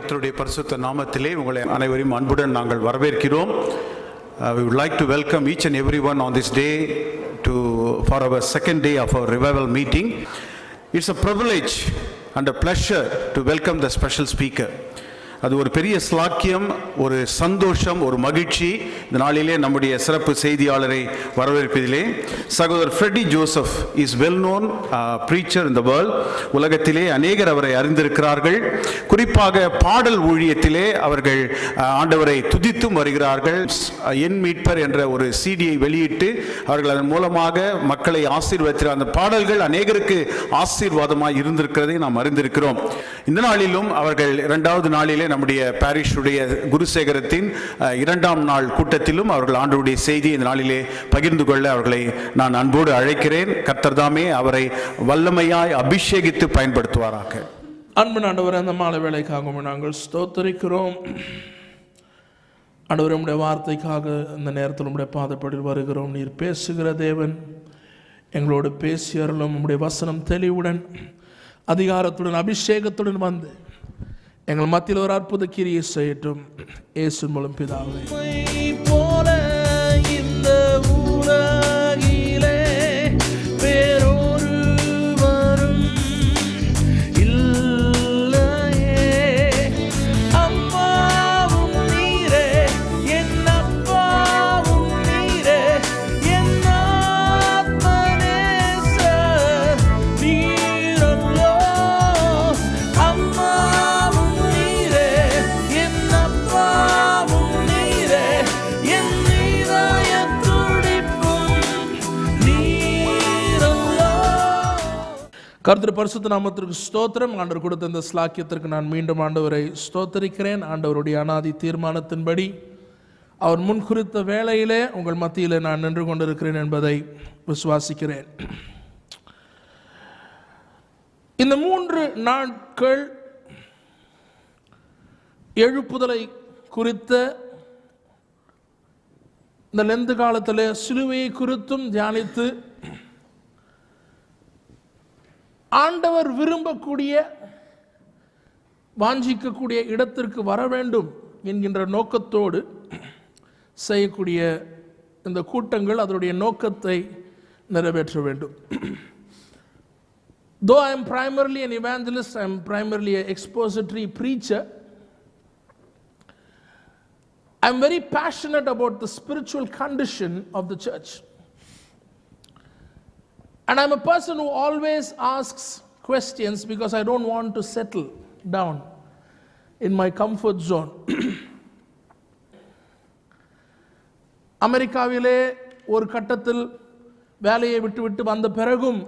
கர்த்தருடைய பரிசுத்த நாமத்திலே உங்களை அனைவரையும் அன்புடன் நாங்கள் வரவேற்கிறோம். We would like to welcome each and everyone on this day for our second day of our revival meeting. It's a privilege and a pleasure to welcome the special speaker. அது ஒரு பெரிய ஸ்லாக்கியம், ஒரு சந்தோஷம், ஒரு மகிழ்ச்சி. இந்த நாளிலே நம்முடைய சிறப்பு செய்தியாளரை வரவேற்பதிலே சகோதரர் Freddy Joseph is well known preacher in the world. உலகத்திலே அநேகர் அவரை அறிந்திருக்கிறார்கள். குறிப்பாக பாடல் ஊழியத்திலே அவர்கள் ஆண்டவரை துதித்தும் வருகிறார்கள். என் மீட்பர் என்ற ஒரு சிடியை வெளியிட்டு அவர்கள் அதன் மூலமாக மக்களை ஆசீர்வதித்தார். அந்த பாடல்கள் அநேகருக்கு ஆசீர்வாதமாக இருந்திருக்கிறதை நாம் அறிந்திருக்கிறோம். இந்த நாளிலும் அவர்கள் இரண்டாவது நாளிலே நம்முடைய பாரிஷுடைய குருசேகரத்தின் இரண்டாம் நாள் கூட்டத்திலும் அவர்கள் ஆண்டவருடைய செய்தி இந்த நாளிலே பகிர்ந்து கொள்ள அவர்களை நான் அன்போடு அழைக்கிறேன். கர்த்தர் தாமே அவரை வல்லமையாய் அபிஷேகித்து பயன்படுத்துவாராக. அன்பின் ஆண்டவர், அந்த மாலை வேளைக்காக நாங்கள் ஸ்தோத்திரிக்கிறோம். ஆண்டவர், உம்முடைய வார்த்தைக்காக இந்த நேரத்தில் உம்முடைய பாதப்படியில் வருகிறோம். நீர் பேசுகிற தேவன், எங்களோடு பேசியருளும். உம்முடைய வசனம் தெளிவுடன் அதிகாரத்துடன் அபிஷேகத்துடன் வந்து எங்கள் மத்தியில் ஒரு அற்புத கிரியை செய்யட்டும். இயேசு மூலம் பிதாவே. போல இந்த உலகிலே வேறொருவரும் இல்லையே. அம்மாவும் நீரே, என் அப்பாவும் நீரே, என் ஆத்மநேசர் நீரல்லோ. அம்மா கர்த்தர் பரிசுத்த நாமத்திற்கு ஸ்தோத்திரம். ஆண்டவர் கொடுத்த இந்த ஸ்லாக்கியத்திற்கு நான் மீண்டும் ஆண்டவரை ஸ்தோத்தரிக்கிறேன். ஆண்டவருடைய அனாதி தீர்மானத்தின்படி அவர் முன்குறித்த வேளையிலே உங்கள் மத்தியில் நான் நின்று கொண்டிருக்கிறேன் என்பதை விசுவாசிக்கிறேன். இந்த 3 நாட்கள் எழுப்புதலை குறித்த இந்த லெந்து காலத்தில் சிலுவையை குறித்தும் தியானித்து ஆண்டவர் விரும்பக்கூடிய வாஞ்சிக்கக்கூடிய இடத்திற்கு வர வேண்டும் என்கின்ற நோக்கத்தோடு செய்யக்கூடிய இந்த கூட்டங்கள் அதனுடைய நோக்கத்தை நிறைவேற்ற வேண்டும். Though I am primarily an evangelist, I am primarily an expository preacher, I am very passionate about the spiritual condition of the church. And I'm a person who always asks questions because I don't want to settle down in my comfort zone. அமெரிக்காவிலே ஒரு கட்டத்தில் வேலையை விட்டு வந்த பிறகும்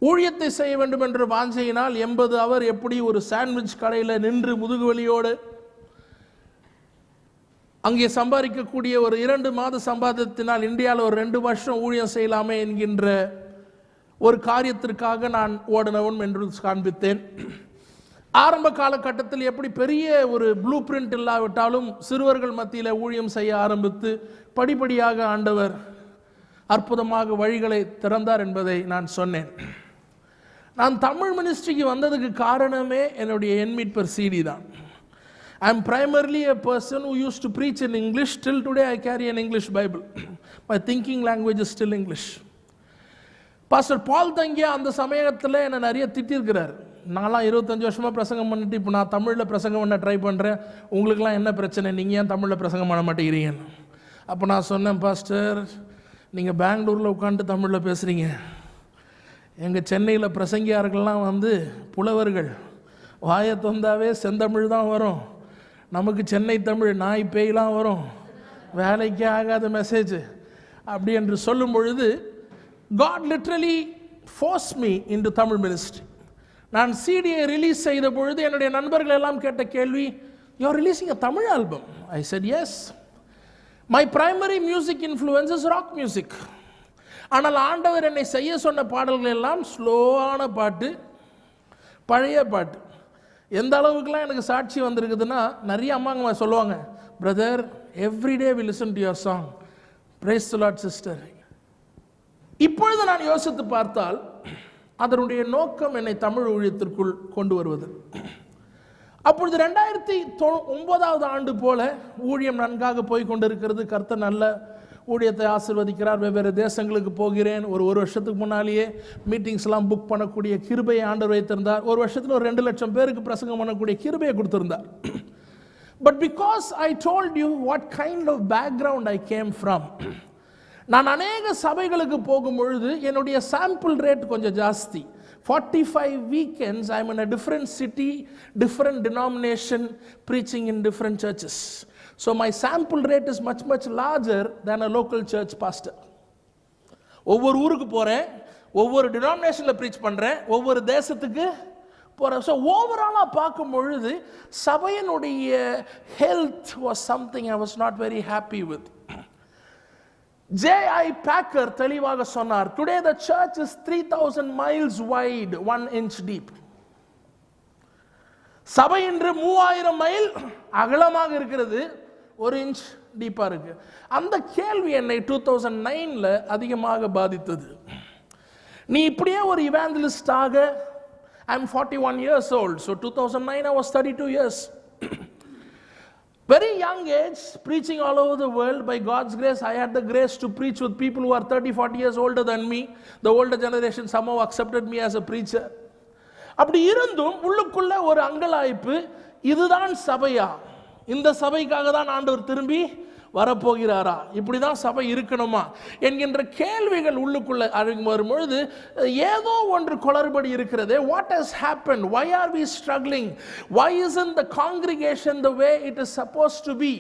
ஊழியத்தை செய்ய வேண்டும் என்ற வாஞ்சையினால் 80 அவர் எப்படி ஒரு சாண்ட்விச் கடையில் நின்று முதுகுவலியோடு அங்கே சம்பாதிக்கக்கூடிய ஒரு 2 மாத சம்பாதத்தினால் இந்தியாவில் ஒரு 2 வருஷம் ஊழியம் செய்யலாமே என்கின்ற ஒரு காரியத்திற்காக நான் ஓடினவன் என்று காண்பித்தேன். ஆரம்ப காலகட்டத்தில் எப்படி பெரிய ஒரு ப்ளூ பிரிண்ட் இல்லாவிட்டாலும் சிறுவர்கள் மத்தியில் ஊழியம் செய்ய ஆரம்பித்து படிப்படியாக ஆண்டவர் அற்புதமாக வழிகளை திறந்தார் என்பதை நான் சொன்னேன். நான் தமிழ் மினிஸ்ட்ரிக்கு வந்ததுக்கு காரணமே என்னுடைய என் மீட்பர் சிடி தான். I am primarily a person who used to preach in English. Till today I carry an English Bible. My thinking language is still English. Pastor Paul தங்கியா அந்த சமயத்தில் என்னை நிறைய திட்டிருக்கிறார். நான்லாம் 25 வருஷமாக பிரசங்கம் பண்ணிட்டு இப்போ நான் தமிழில் பிரசங்கம் பண்ண ட்ரை பண்ணுறேன், உங்களுக்கெல்லாம் என்ன பிரச்சனை, நீங்கள் ஏன் தமிழில் பிரசங்கம் பண்ண மாட்டேங்கிறீங்கன்னு. அப்போ நான் சொன்னேன், பாஸ்டர் நீங்கள் பெங்களூரில் உட்காந்து தமிழில் பேசுகிறீங்க, எங்கள் சென்னையில் பிரசங்கியார்கள்லாம் வந்து புலவர்கள், வாயை தொந்தாவே செந்தமிழ் தான் வரும், நமக்கு சென்னை தமிழ் நாய் பேய்லாம் வரும், வேலைக்கே ஆகாத மெசேஜ் அப்படி என்று சொல்லும் பொழுது God literally forced me into Tamil ministry. நான் சிடியை ரிலீஸ் செய்த பொழுது என்னுடைய நண்பர்கள் எல்லாம் கேட்ட கேள்வி, you are releasing a Tamil album? I said yes. My primary music influence is rock music. ஆனால் ஆண்டவர் என்னை செய்ய சொன்ன பாடல்கள் எல்லாம் ஸ்லோவான பாட்டு, பழைய பாட்டு. எந்த அளவுக்குலாம் எனக்கு சாட்சி வந்திருக்குதுன்னா, நிறைய அம்மாங்க சொல்லுவாங்க, brother everyday we listen to your song, praise the lord sister. இப்பொழுது நான் யோசித்து பார்த்தால் அதனுடைய நோக்கம் என்னை தமிழ் ஊழியத்திற்குள் கொண்டு வருவது. அப்பொழுது 2009 ஆண்டு போல ஊழியம் நன்றாக போய் கொண்டிருக்கிறது. கர்த்தர் நல்ல ஊழியத்தை ஆசீர்வதிக்கிறார். வெவ்வேறு தேசங்களுக்கு போகிறேன். ஒரு வருஷத்துக்கு முன்னாலேயே மீட்டிங்ஸ்லாம் புக் பண்ணக்கூடிய கிருபையை ஆண்டவர் வைத்திருந்தார். ஒரு வருஷத்தில் ஒரு 2 லட்சம் பேருக்கு பிரசங்கம் பண்ணக்கூடிய கிருபையை கொடுத்திருந்தார். But because I told you what kind of background I came from, நான் அநேக சபைகளுக்கு போகும் பொழுது என்னுடைய சாம்பிள் ரேட் கொஞ்சம் ஜாஸ்தி. 45 weekends I am in a different city, different denomination, preaching in different churches. So my sample rate is much larger than a local church pastor. ஒவ்வொரு ஊருக்கு போறேன், ஒவ்வொரு denominationல preach பண்றேன், ஒவ்வொரு தேசத்துக்கு போறேன். So overall பார்க்கும் பொழுது சபையினுடைய health was something I was not very happy with. J.I. Packer தெளிவாக சொன்னார், today the church is 3000 miles wide, 1 inch deep. சபை இன்று 3000 மைல் அகலமாக இருக்கிறது, 1 இன்ச் டீப்பா இருக்கு. அந்த கேள்வி என்னை 2009ல அதிகமாக பாதித்தது. நீ இப்படியே ஒரு இவாஞ்சலிஸ்டாக, I am 41 years old, so 2009 I was 32 years. Very young age, preaching all over the world. By God's grace, I had the grace to preach with people who are 30-40 years older than me. The older generation somehow accepted me as a preacher. அப்படி இருந்தும் உள்ளுக்குள்ள ஒரு அங்கலாய்ப்பு, இதுதான் சபையா? இந்த சபைக்காக தான் ஆண்டவர் திரும்பி வரப்போகிறாரா? இப்படிதான் சபை இருக்கணுமா என்கின்ற கேள்விகள் உள்ளுக்குள்ள வரும்பொழுது ஏதோ ஒன்று குளறுபடி இருக்கிறது. What has happened? Why are we struggling? Why isn't the congregation the way it is supposed to be?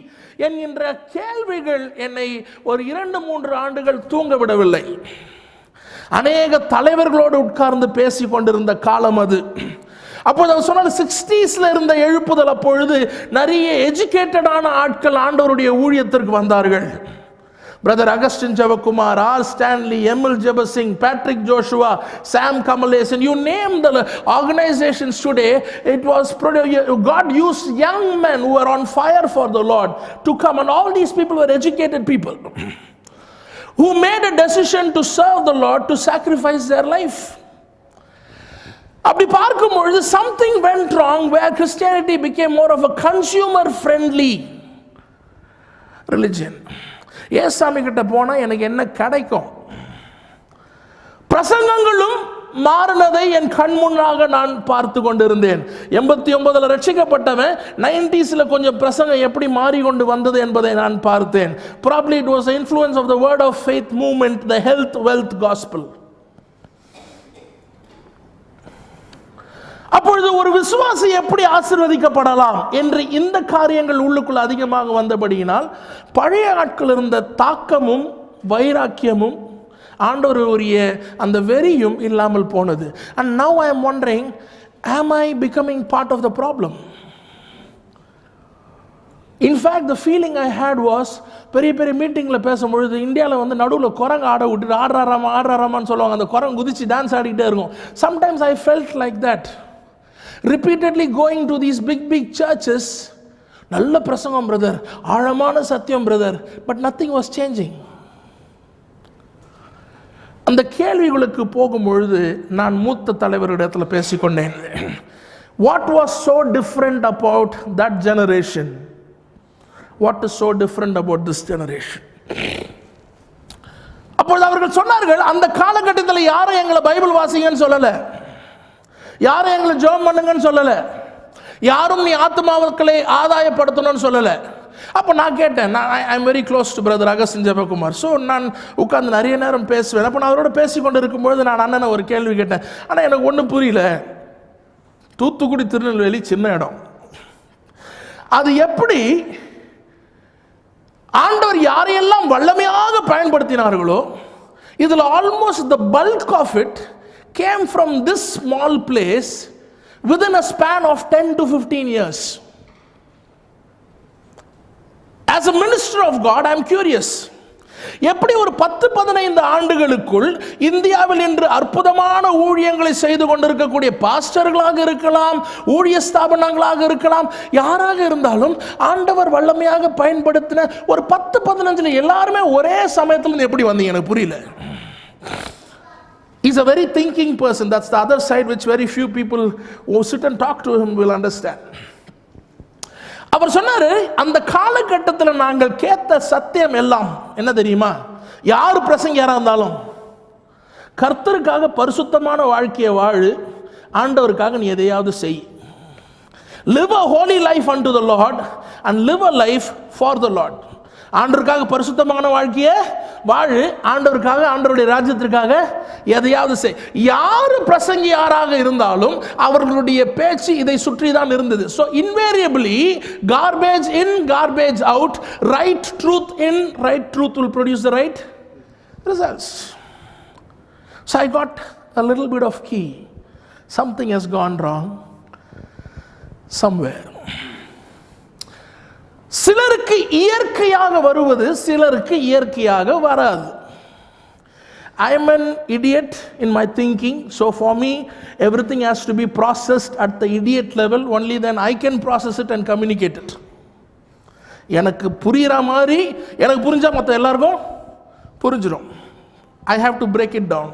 என்கின்ற கேள்விகள் என்னை ஒரு 2-3 ஆண்டுகள் தூங்க விடவில்லை. அநேக தலைவர்களோடு உட்கார்ந்து பேசிக் கொண்டிருந்த காலம் அது. அப்போது அவர் சொன்னார், 60ஸ்ல இருந்த எழுப்புதல் அப்பொழுது நிறைய எஜுகேட்டடான ஆட்கள் ஆண்டவருடைய ஊழியத்திற்கு வந்தார்கள். Brother Augustine Jebakumar, R Stanley, ML Jebasingh, Patrick Joshua, Sam Kamalesan, you name the organizations today. It was God used young men who were on fire for the Lord to come, and all these people were educated people who made a decision to serve the Lord, to sacrifice their life. அப்படி பார்க்கும் பொழுது something went wrong where Christianity became more of a consumer friendly religion. ஏசாமி கிட்ட போனா எனக்கு என்ன கிடைக்கும்? பிரசங்கங்களும் மாறினதை என் கண் முன்னாக நான் பார்த்து கொண்டிருந்தேன். 89ல ரட்சிக்கப்பட்டவன் 90ஸ்ல கொஞ்சம் பிரசங்கம் எப்படி மாறிக்கொண்டு வந்தது என்பதை நான் பார்த்தேன். Probably it was the influence of the word of faith movement, the health wealth gospel. அப்பொழுது ஒரு விசுவாசி எப்படி ஆசீர்வதிக்கப்படலாம் என்று இந்த காரியங்கள் உள்ளுக்குள்ள அதிகமாக வந்தபடியினால் பழைய ஆட்கள் இருந்த தாக்கமும் வைராக்கியமும் ஆண்டவருடைய அந்த வெறியும் இல்லாமல் போனது. And now I am wondering, am I becoming part of the problem? In fact, the feeling I had was, பெரிய பெரிய மீட்டிங்கில் பேசும்பொழுது இந்தியாவில் வந்து நடுவில் குரங்கு ஆட விட்டுட்டு ஆடுறாராமான்னு சொல்லுவாங்க. அந்த குரங்கு குதிச்சு டான்ஸ் ஆடிக்கிட்டே இருக்கும். Sometimes I felt like that. Repeatedly going to these big churches, நல்ல பிரசங்கம் பிரதர், ஆழமான சத்தியம் brother, but nothing was changing. அந்த கேள்விகளுக்கு போகும்பொழுது நான் மூத்த தலைவரிடத்தில் பேசிக்கொண்டேன். What was so different about that generation? What is so different about this generation? அப்பொழுது அவர்கள் சொன்னார்கள், அந்த காலகட்டத்தில் யாரும் எங்களை பைபிள் வாசிங்கன்னு சொல்லல, யாரும் எங்களை ஜெபம் பண்ணுங்கன்னு சொல்லல, யாரும் நீ ஆத்மாக்களை ஆதாயப்படுத்தணும்னு சொல்லல. அப்போ நான் கேட்டேன், I am very close to brother Augustine Jebakumar. So நான் உட்கார்ந்து நிறைய நேரம் பேசுவேன். அப்போ நான் அவரோட பேசிக்கொண்டு இருக்கும்பொழுது நான் அண்ணனை ஒரு கேள்வி கேட்டேன். ஆனால் எனக்கு ஒன்றும் புரியல. தூத்துக்குடி திருநெல்வேலி சின்ன இடம், அது எப்படி ஆண்டவர் யாரையெல்லாம் வல்லமையாக பயன்படுத்தினார்களோ இதில் almost the bulk of it came from this small place within a span of 10 to 15 years. As a minister of God, I am curious. எப்படி ஒரு 10-15 ஆண்டுகளுக்குள் இந்தியாவில் இன்று அற்புதமான ஊழியங்களை செய்து கொண்டிருக்கக்கூடிய பாஸ்டர்களாக இருக்கலாம், ஊழிய ஸ்தாபனங்களாக இருக்கலாம், யாராக இருந்தாலும் ஆண்டவர் வல்லமையாக பயன்படுத்தின ஒரு 10-15 எல்லாருமே ஒரே சமயத்தில் எப்படி வந்தீங்க எனக்கு புரியல. He's a very thinking person. That's the other side which very few people who sit and talk to him will understand. அவர் சொன்னாரு, அந்த காலகட்டத்தில் நாங்கள் கேட்ட சத்தியம் எல்லாம் என்ன தெரியுமா? யார் பிரசங்கியாரா இருந்தாலும் கர்த்தருக்காக பரிசுத்தமான வாழ்க்கையை வாழு, ஆண்டவருக்காக நீ எதையாவது செய். Live a holy life unto the Lord and live a life for the Lord. ஆண்டவருக்காக பரிசுத்தமான வாழ்க்கையை வாழு, ஆண்டவருக்காக, ஆண்டவருடைய ராஜ்யத்திற்காக எதையாவது செய். யார் பிரசங்கியாராக இருந்தாலும் அவர்களுடைய பேச்சு இதை சுற்றி தான் இருந்தது. So invariably, garbage in, garbage out, right truth in, right truth will produce the right results. So I got a little bit of key. Something has gone wrong somewhere. சிலருக்கு இயற்கையாக வருவது, சிலருக்கு இயற்கையாக வராது. I am an idiot in my thinking, so for me everything has to be processed at the idiot level, only then I can process it and communicate it. எனக்கு புரியுற மாதிரி எனக்கு புரிஞ்சா மற்ற எல்லாருக்கும் புரிஞ்சிடும். I have to break it down.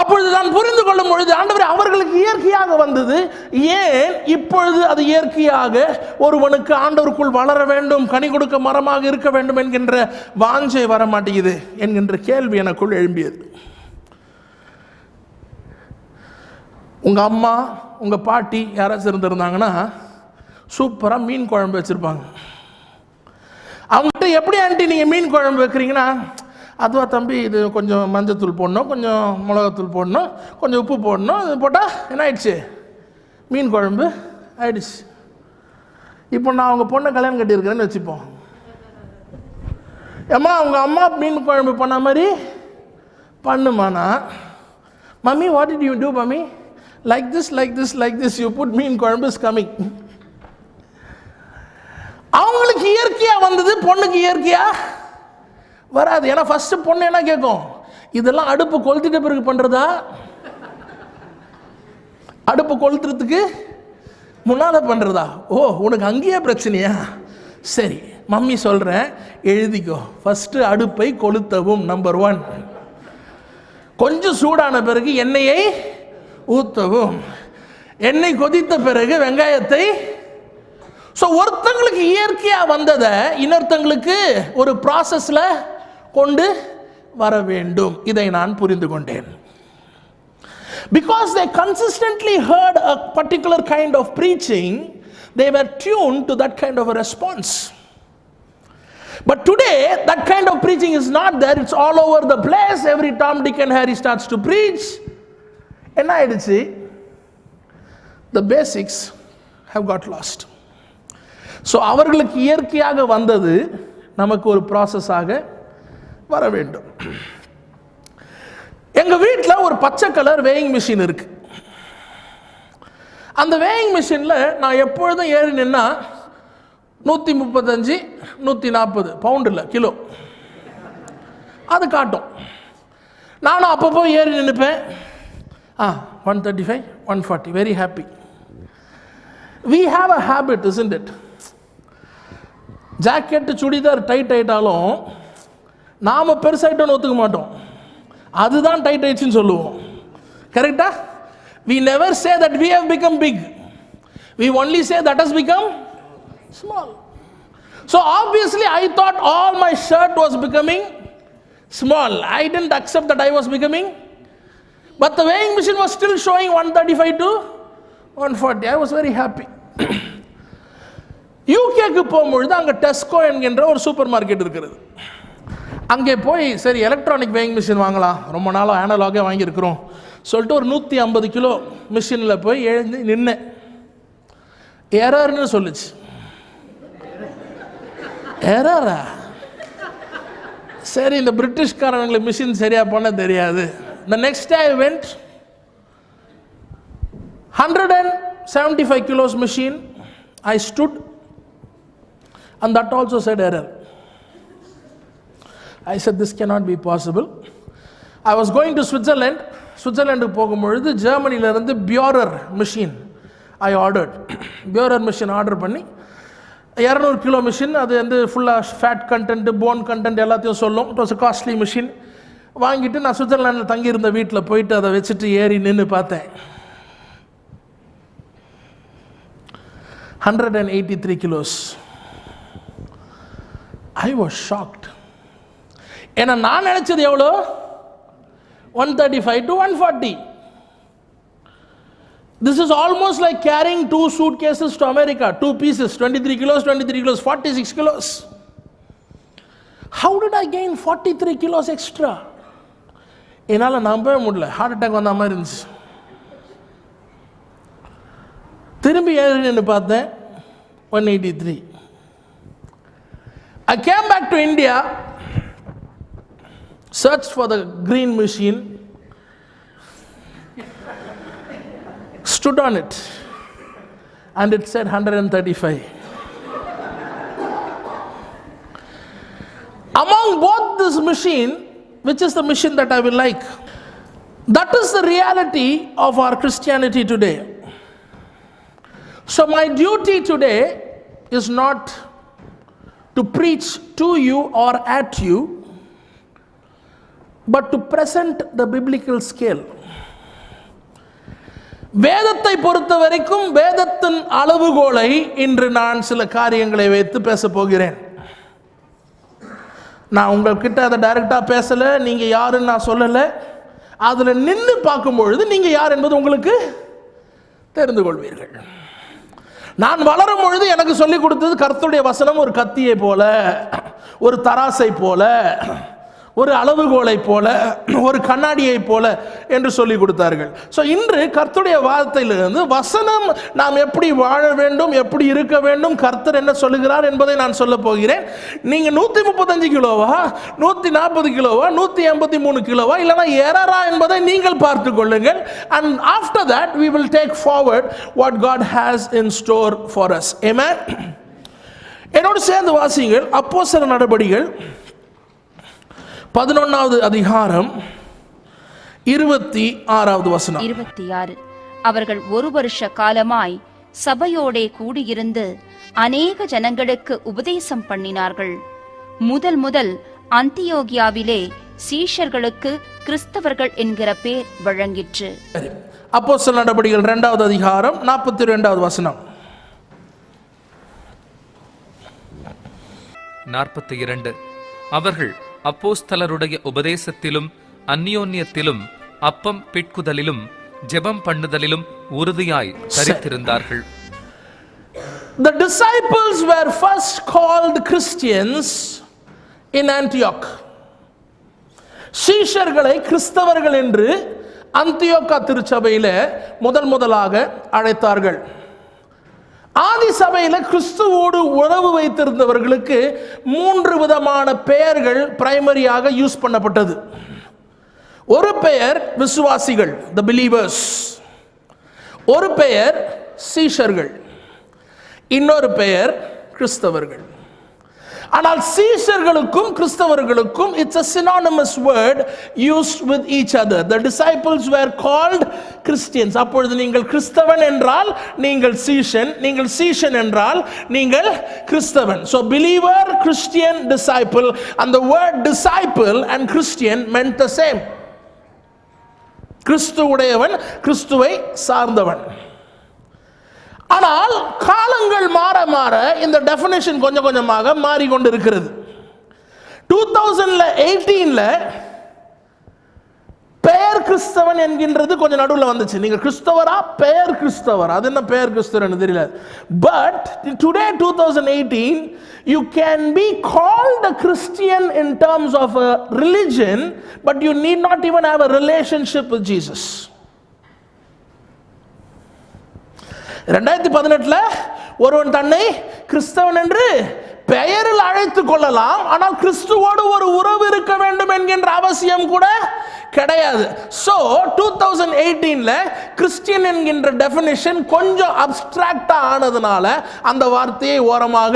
அப்பொழுது நான் புரிந்து கொள்ளும் பொழுது, ஆண்டவரே, அவர்களுக்கு இயற்கையாக வந்தது, ஏன் இப்பொழுது அது இயற்கையாக ஒருவனுக்கு ஆண்டவருக்குள் வளர வேண்டும், கனி கொடுக்க மரமாக இருக்க வேண்டும் என்கின்ற வாஞ்சை வர மாட்டேங்குது என்கின்ற கேள்வி எனக்குள் எழும்பியது. உங்க அம்மா, உங்க பாட்டி யாராச்சும் இருந்திருந்தாங்கன்னா சூப்பராக மீன் குழம்பு வச்சிருப்பாங்க. அவங்ககிட்ட எப்படி ஆண்டி நீங்க மீன் குழம்பு வைக்கிறீங்கன்னா, அதுவா தம்பி, இது கொஞ்சம் மஞ்சத்தூள் போடணும், கொஞ்சம் மிளகாத்தூள் போடணும், கொஞ்சம் உப்பு போடணும், இது போட்டால் என்ன ஆயிடுச்சு, மீன் குழம்பு ஆயிடுச்சு. இப்போ நான் அவங்க பொண்ணை கல்யாணம் கட்டியிருக்கிறேன்னு வச்சுப்போம். ஏம்மா அவங்க அம்மா மீன் குழம்பு பண்ண மாதிரி பண்ணுமானா, mummy what did you do mummy, like this like this like this you put மீன் குழம்பு இஸ் கமிங். அவங்களுக்கு இயற்கையா வந்தது, பொண்ணுக்கு இயற்கையா வராது. ஏன்னா ஃபர்ஸ்ட் பொண்ணு என்ன கேட்கும், இதெல்லாம் அடுப்பு கொளுத்திட்ட பிறகு பண்றதா, அடுப்பு கொளுத்துறதுக்கு முன்னால பண்றதா? ஓ, உனக்கு அங்கேயே பிரச்சனையா? சரி மம்மி சொல்றேன், எழுதிக்கோ. ஃபர்ஸ்ட் அடுப்பை கொளுத்தவும், நம்பர் 1. கொஞ்சம் சூடான பிறகு எண்ணெயை ஊற்றவும், எண்ணெய் கொதித்த பிறகு வெங்காயத்தை. ஸோ ஒருத்தங்களுக்கு இயற்கையா வந்ததை இன்னொருத்தங்களுக்கு ஒரு ப்ராசஸ்ல கொண்டு வர வேண்டும். இதை நான் புரிந்து கொண்டேன். Because they consistently heard a particular kind of preaching, they were tuned to that kind of a response. But today that kind of preaching is not there. It's all over the place. Every Tom, Dick and Harry starts to preach. என்ன ஆயிடுச்சு, the basics have got lost. So அவர்களுக்கு இயற்கையாக வந்தது நமக்கு ஒரு ப்ராசஸாக வர வேண்டும். எங்கள் வீட்டில் ஒரு பச்சை கலர் வேயிங் மிஷின் இருக்கு. அந்த வேயிங் மிஷினில் நான் எப்பொழுதும் ஏறி நின்னா 135 140 பவுண்டில் கிலோ அது காட்டும். நானும் அப்பப்போ ஏறி நின்றுப்பேன். 135 140, very happy. We have a habit, isn't it? Jacket churidar tight ஆயிட்டாலும் நாம் பெருசாயிட்டோன்னு ஒத்துக்க மாட்டோம், அதுதான் டைட் ஆயிடுச்சுன்னு சொல்லுவோம். கரெக்டா? We never say that we have become big. We only say that has become small. So obviously I thought all my shirt was becoming small. I didn't accept that I was becoming, but the weighing machine was still showing 135 to 140. I was very happy. யூகேக்கு போகும்பொழுது அங்கே Tesco என்கின்ற ஒரு super market இருக்கிறது. அங்கே போய் சரி electronic weighing machine வாங்கலாம், ரொம்ப நாளாக ஆனலாகவே வாங்கியிருக்கிறோம் சொல்லிட்டு ஒரு 150 கிலோ மிஷினில் போய் எழுந்து நின்று எரர்னு சொல்லுச்சு. எரரா? சரி, இந்த பிரிட்டிஷ்காரங்களுக்கு மிஷின் சரியா பண்ண தெரியாது. The next day I went, 175 kilos machine. I stood and that also said error. I said this cannot be possible. I was going to Switzerland. Switzerland போகும்பொழுது ஜெர்மனில இருந்து Beurer machine I ordered. Beurer machine order பண்ணி 200 kilo machine, அது வந்து ஃபுல்லாக fat content, phone content எல்லாத்தையும் சொல்லும். It was a costly machine. வாங்கிட்டு நான் சுவிட்சர்லாண்டில் தங்கியிருந்த வீட்டில் போயிட்டு அதை வச்சுட்டு ஏறி நின்று பார்த்தேன். 183 kilos. I was shocked. ஏன்னா நான் நினைச்சது எவ்வளோ? 135 to 140. This is almost like carrying 2 suitcases to America, 2 pieces, 23 kilos, 46 kilos. How did I gain 43 kilos extra? என்னால் நம்பவே முடியல. ஹார்ட் அட்டாக் வந்த மாதிரி இருந்துச்சு. திரும்பி ஏறின்னு பார்த்தேன் 183. I came back to India, searched for the green machine, stood on it, and it said 135. Among both this machine, which is the machine that I will like? That is the reality of our Christianity today. So my duty today is not to preach to you or at you, but to present the biblical scale. வேதத்தை பொறுத்த வரைக்கும் வேதத்தின் அளவுகோலை இன்று நான் சில காரியங்களை வைத்து பேச போகிறேன். நான் உங்கள்கிட்ட அதை டைரக்டாக பேசலை, நீங்கள் யாருன்னு நான் சொல்லலை. அதில் நின்று பார்க்கும்பொழுது நீங்கள் யார் என்பது உங்களுக்கு தெரிந்து கொள்வீர்கள். நான் வளரும் பொழுது எனக்கு சொல்லிக் கொடுத்தது கர்த்தருடைய வசனம் ஒரு கத்தியை போல, ஒரு தராசை போல, ஒரு அளவுகோலை போல, ஒரு கண்ணாடியை போல என்று சொல்லிக் கொடுத்தார்கள். ஸோ இன்று கர்த்தருடைய வார்த்தையிலிருந்து வசனம் நாம் எப்படி வாழ வேண்டும், எப்படி இருக்க வேண்டும், கர்த்தர் என்ன சொல்லுகிறார் என்பதை நான் சொல்ல போகிறேன். நீங்கள் 135 கிலோவா, 140 கிலோவா, 183 கிலோவா, இல்லைனா எரரா என்பதை நீங்கள் பார்த்து கொள்ளுங்கள். And after that we will take forward what God has in store for us. Amen. என்னோடு சேர்ந்து வாசிங்கள் அப்போஸ்தலர் நடபடிகள் 11வது அதிகாரம் 26வது வசனம். 26. அவர்கள் ஒரு வருஷ காலமாய் சபையோடே கூடியிருந்து அநேக ஜனங்களுக்கு உபதேசம் பண்ணினார்கள். முதல் அந்தியோகியாவிலே சீஷர்களுக்கு கிறிஸ்தவர்கள் என்கிற பேர் வழங்கிற்று. அப்போஸ்தலர் நடபடிகள் 2வது அதிகாரம் 42வது வசனம். 42. அவர்கள் அப்போஸ்தலருடைய உபதேசத்திலும் அந்யோன்யத்திலும் அப்பம் பிட்குதலிலும் ஜெபம் பண்ணுதலிலும் உறுதியாய் தரித்திருந்தார்கள். The disciples were first called Christians in Antioch. சீஷர்களை கிறிஸ்தவர்கள் என்று அந்தியோக்கா திருச்சபையிலே முதலாக அழைத்தார்கள். ஆதி சபையில கிறிஸ்துவோடு உறவு வைத்திருந்தவர்களுக்கு 3 விதமான பெயர்கள் பிரைமரியாக யூஸ் பண்ணப்பட்டது. ஒரு பெயர் விசுவாசிகள், the believers. ஒரு பெயர் சீஷர்கள், இன்னொரு பெயர் கிறிஸ்தவர்கள். ஆனால் சீஷர்களுக்கும் கிறிஸ்தவர்களுக்கும் it's a synonymous word used with each other. The disciples were called Christians. அப்பொழுது நீங்கள் கிறிஸ்தவன் என்றால் நீங்கள் சீஷன், நீங்கள் சீஷன் என்றால் நீங்கள் கிறிஸ்தவன். So believer, Christian, disciple, and the word disciple and Christian meant the same. கிறிஸ்துவுடையவன், கிறிஸ்துவை சார்ந்தவன். ஆனால் காலங்கள் மாற மாற இந்த டெஃபினேஷன் கொஞ்சம் கொஞ்சமாக மாறிக்கொண்டிருக்கிறது. 2018 பெயர் கிறிஸ்தவன் என்கின்றது கொஞ்சம் நடுவில் வந்துச்சு. நீங்க கிறிஸ்தவரா, பெயர் கிறிஸ்தவர், அது என்ன பெயர் கிறிஸ்தவன் தெரியல. But today 2018 you can be called a Christian in terms of a religion, but you need not even have a relationship with Jesus. 2018 ஒருவன் தன்னை கிறிஸ்தவன் என்று பெயரில் அழைத்துக் கொள்ளலாம், ஆனால் கிறிஸ்துவோடு ஒரு உறவு இருக்க வேண்டும் என்கின்ற அவசியம் கூட கிடையாது. So 2018 கிறிஸ்டியன் என்கின்ற டெஃபினிஷன் கொஞ்சம் அப்ஸ்ட்ராக்டா ஆனதுனால அந்த வார்த்தையை ஓரமாக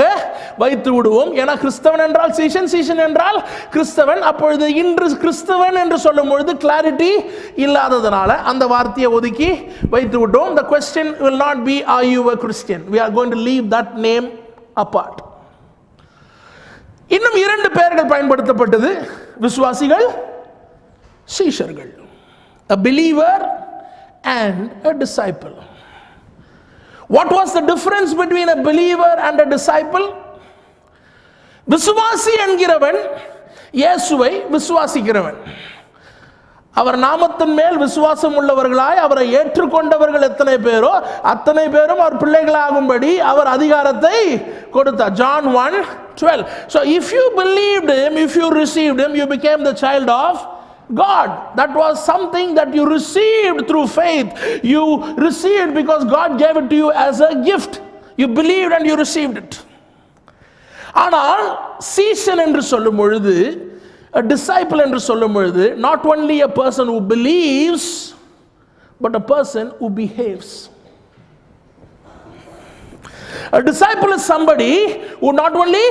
வைத்து விடுவோம். ஏன்னா கிறிஸ்தவன் என்றால் சீஷன், சீஷன் என்றால் கிறிஸ்தவன். அப்பொழுது இன்று கிறிஸ்தவன் என்று சொல்லும் பொழுது கிளாரிட்டி இல்லாததுனால அந்த வார்த்தையை ஒதுக்கி வைத்து விட்டோம். The question will not be are you a Christian? We are going to leave that name apart. இன்னும் 2 பெயர்கள் பயன்படுத்தப்பட்டது, விசுவாசிகள், சீஷர்கள். A believer and a disciple. What was the difference between a believer and a disciple? விசுவாசி என்கிறவன் இயேசுவை விசுவாசிக்கிறவன். அவர் நாமத்தின் மேல் விசுவாசம் உள்ளவர்களாய் அவரை ஏற்றுக்கொண்டவர்கள் எத்தனை பேரோ அத்தனை பேரும் அவர் பிள்ளைகளாகும்படி அவர் அதிகாரத்தை கொடுத்தார். John 1:12. So if you believed him, if you received him, you became the child of God. That was something that you received through faith. You received because God gave it to you as a gift. You believed and you received it. ஆனால் சீஷன் என்று சொல்லும் பொழுது, a disciple என்று சொல்லும் பொழுது, not only a person who believes but a person who behaves. A disciple is somebody who not only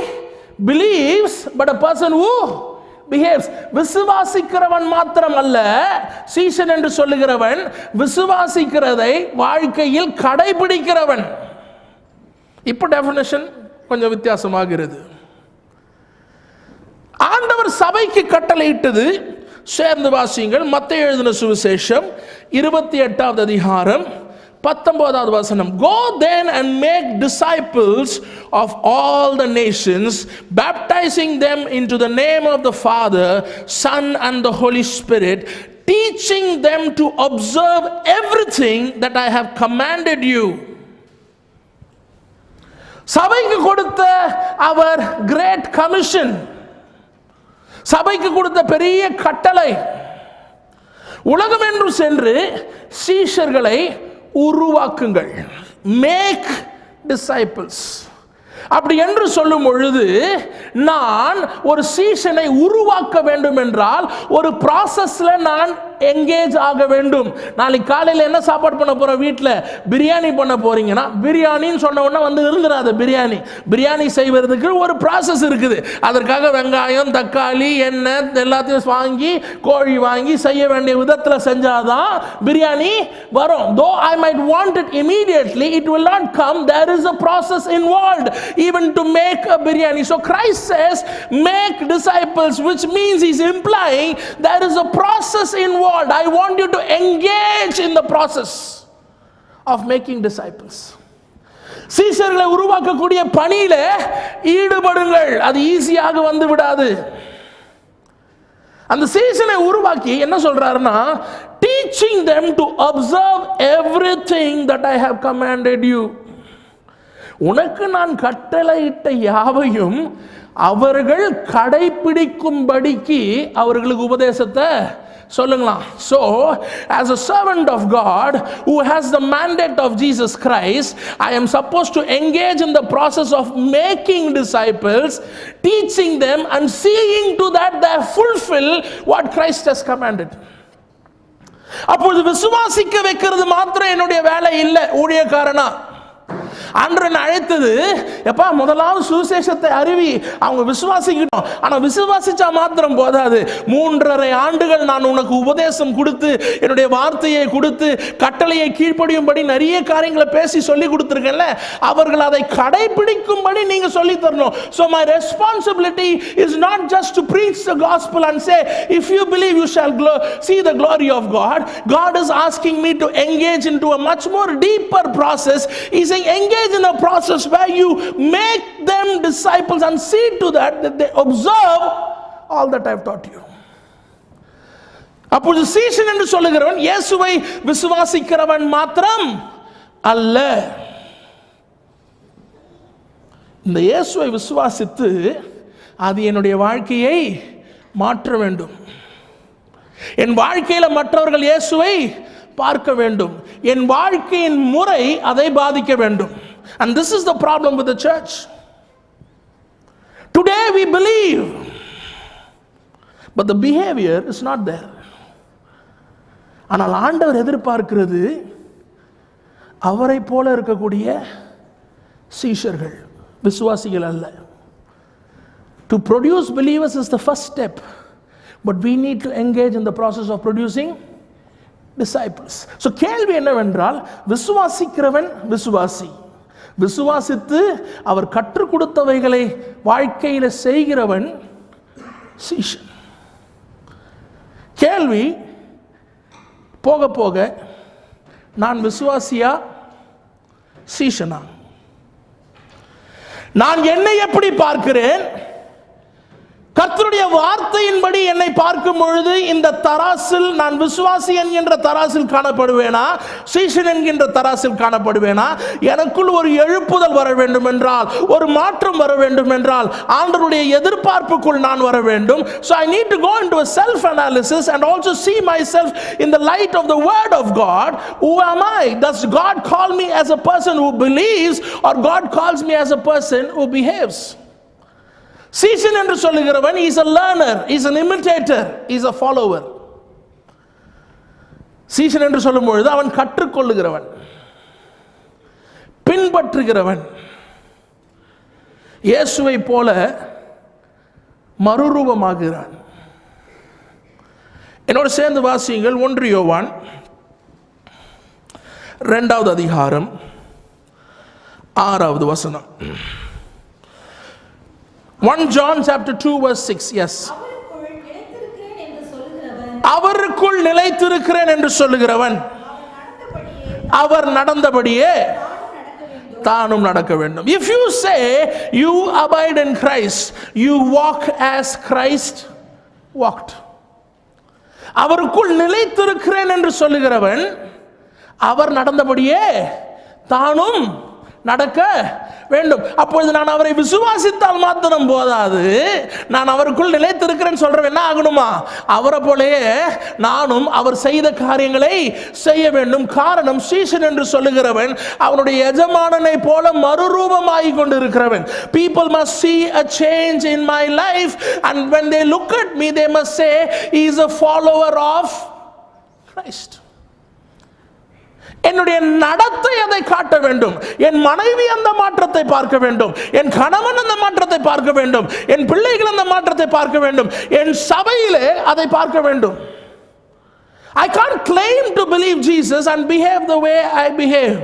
believes but a person who behaves. விசுவாசிக்கிறவன் மாத்திரம் அல்ல, சீஷன் என்று சொல்லுகிறவன் விசுவாசிக்கிறதை வாழ்க்கையில் கடைபிடிக்கிறவன். இப்போ டெஃபினிஷன் கொஞ்சம் வித்தியாசமாகிறது. ஆண்டவர் சபைக்கு கட்டளையிட்டது, சேர்ந்து வாசியுங்கள், மத்தேயு எழுதின சுவிசேஷம் 28வது அதிகாரம் 19வது வசனம். Go then and make disciples of all the nations, baptizing them into the name of the Father, Son and the Holy Spirit, teaching them to observe everything that I have commanded you. சபைக்கு கொடுத்த அவர் great commission, சபைக்கு கொடுத்த பெரிய கட்டளை, உலகம் என்று சென்று சீஷர்களை உருவாக்குங்கள். Make disciples. அப்படி என்று சொல்லும் பொழுது, நான் ஒரு சீஷனை உருவாக்க வேண்டும் என்றால் ஒரு ப்ராசஸ்ல நான் எங்கேஜ் ஆக வேண்டும். நாளைக்கு காலையில் என்ன சாப்பாடு பண்ண போற, வீட்டில் பிரியாணி பண்ண போறீங்கன்னா பிரியாணின்னு சொன்ன உடனே வந்து இருந்துடாது. பிரியாணி செய்வதற்கு ஒரு ப்ராசஸ் இருக்குது. அதற்காக வெங்காயம், தக்காளி, எண்ணெய் எல்லாத்தையும் வாங்கி, கோழி வாங்கி செய்ய வேண்டிய விதத்தில் செஞ்சாதான் பிரியாணி வரும். Though I might want it immediately, it will not come. There is a process involved even to make a biryani. So Christ says make disciples, which means he's implying there is a process involved. I want you to engage in the process of making disciples. சீஷர்களை உருவாக்கக்கூடிய பணியில ஈடுபடுங்கள். அது ஈஸியாக வந்து விடாது. அந்த சீஷனை உருவாக்கி என்ன சொல்றாருன்னா, teaching them to observe everything that I have commanded you. உனக்கு நான் கட்டளையிட்ட யாவையும் அவர்கள் கடைபிடிக்கும்படிக்கு அவர்களுக்கு உபதேசத்தை சொல்லுங்களாம். So as a servant of God who has the mandate of Jesus Christ, I am supposed to engage in the process of making disciples, teaching them and seeing to that they fulfill what Christ has commanded. அப்பொழுது விசுவாசிக்க வைக்கிறது மாத்திரம் என்னுடைய வேலை இல்லை. ஊழியக்காரனா ஆண்டவன் அழைத்தது, எப்பா முதலாவது சுவிசேஷத்தை அறிவி, அவங்க விசுவாசிக்கணும். ஆனா விசுவாசிச்சா மாத்திரம் போதாது. 3.5 ஆண்டுகள் நான் உனக்கு உபதேசம் கொடுத்து, என்னுடைய வார்த்தையை கொடுத்து, கட்டளையை கீழ்ப்படியும்படி நிறைய காரியங்களை பேசி சொல்லி கொடுத்திருக்கேன்ல, அவர்கள் அதை கடைபிடிக்கும்படி நீங்க சொல்லி தரணும். So my responsibility is not just to preach the gospel and say, if you believe you shall see the glory of God. God is asking me to engage into a much more deeper process. He's saying engage in a process where you make them disciples and see to that they observe all that I've taught you. அப்பொழுது சீஷன் என்று சொல்லுகிறவன் இயேசுவை விசுவாசிக்கிறவன் மாத்திரம் அல்ல. இந்த இயேசுவை விசுவாசித்து அது என்னுடைய வாழ்க்கையை மாற்ற வேண்டும். என் வாழ்க்கையில மற்றவர்கள் இயேசுவை பார்க்க வேண்டும். என் வாழ்க்கையின் முறை அதை பாதிக்க வேண்டும். And this is the problem with the church. Today we believe, but the behavior is not there. ஆனால் ஆண்டவர் எதிர்பார்க்கிறது அவரை போல இருக்கக்கூடிய சீஷர்கள், விசுவாசிகள் அல்ல. To produce believers is the first step, but we need to engage in the process of producing disciples. So கேள்வி என்னவென்றால், விசுவாசிக்கிறவன் விசுவாசி, விசுவாசித்து அவர் கற்றுக் கொடுத்தவைகளை வாழ்க்கையில செய்கிறவன் சீஷன். கேள்வி போக போக நான் விசுவாசியா சீஷனா? நான் என்னை எப்படி பார்க்கிறேன்? கர்த்தருடைய வார்த்தையின்படி என்னை பார்க்கும் பொழுது இந்த தராசில் நான் விசுவாசி என்கின்ற தராசில் காணப்படுவேனா, சீஷன் என்கின்ற தராசில் காணப்படுவேனா? எனக்குள் ஒரு எழுப்புதல் வர வேண்டும் என்றால், ஒரு மாற்றம் வர வேண்டும் என்றால், ஆண்டவருடைய எதிர்பார்ப்புக்குள் நான் வர வேண்டும். So I need to go into a self analysis and also see myself in the light of the word of God. Who am I? Does God call me as a person who believes, or God calls me as a person who behaves? சீஷன் என்று சொல்லுகிறவன் is a learner, is an imitator, is a follower. சீஷன் என்று சொல்லும் பொழுது அவன் கற்றுக்கொள்ளுகிறவன், பின்பற்றுகிறவன், இயேசுவை போல மறுரூபமாகிறான். என்னோடு சேர்ந்து வாசியுங்கள் 1 யோவான் 2வது அதிகாரம் 6வது வசனம். 1 John chapter 2 verse 6. Yes. அவருக்குள் நிலைத்திருக்கிறேன் என்று சொல்லுகிறவன் அவர் நடந்தபடியே தானும் நடக்க வேண்டும். If you say you abide in Christ, you walk as Christ walked. அவருக்குள் நிலைத்திருக்கிறேன் என்று சொல்லுகிறவன் அவர் நடந்தபடியே தானும் நடக்க வேண்டும். அப்பொழுது நான் அவரை விசுவாசித்தால் மாத்திரம் போதாது, நான் அவருக்குள் நிலைத்திருக்கிறேன் சொல்றேன் என்ன ஆகணுமா? அவரை போலயே நானும் அவர் செய்த காரியங்களை செய்ய வேண்டும். காரணம், சீஷன் என்று சொல்லுகிறவன் அவனுடைய எஜமானனை போல மறுரூபமாகி கொண்டிருக்கிறவன். People must see a change in my life, and when they look at me they must say he is a follower of Christ. என்னுடைய நடத்தை அதை காட்ட வேண்டும். என் மனைவி அந்த மாற்றத்தை பார்க்க வேண்டும், என் கணவன் அந்த மாற்றத்தை பார்க்க வேண்டும், என் பிள்ளைகள் அந்த மாற்றத்தை பார்க்க வேண்டும், என் சபையிலே அதை பார்க்க வேண்டும். I can't claim to believe Jesus and behave the way I behave.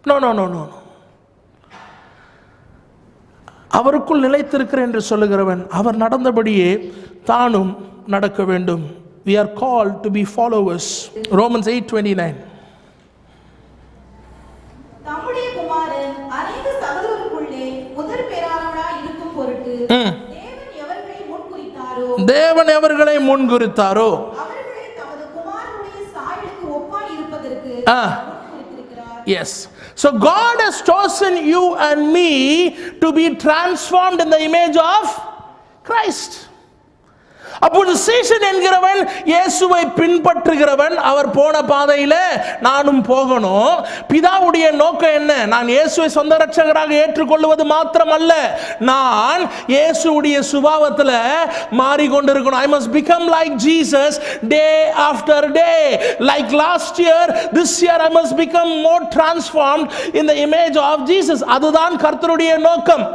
No. அவருக்குள் நிலைத்திருக்கிறேன் என்று சொல்லுகிறவன் அவர் நடந்தபடியே தானும் நடக்க வேண்டும். We are called to be followers. Romans 8:29. தம்முடைய குமாரன் அநேக சகோதரருக்குள்ளே முதற் பேரானவராய் இருக்கும் பொருட்டு தேவன் எவர்களை முன்குறித்தாரோ அவர்களை தமது குமாரனுடைய சாயலுக்கு ஒப்பாய் இருப்பதற்கு முன்குறித்திருக்கிறார். Yes. So God has chosen you and me to be transformed in the image of Christ. அப்பொழுது சீஷன் என்கிறவன் இயேசுவை பின்பற்றுகிறவன். அவர் போன பாதையில நானும் போகணும். பிதாவுடைய நோக்கம் என்ன? நான் இயேசுவை சொந்த ரட்சகராக ஏற்றுக்கொள்வது மாத்திரமல்ல, நான் இயேசுவுடைய சுபாவத்தில் மாறிக்கொண்டிருக்கணும். I must become like Jesus day after day. Like last year, this year I must become more transformed in the image of Jesus. அதுதான் கர்த்தருடைய நோக்கம்.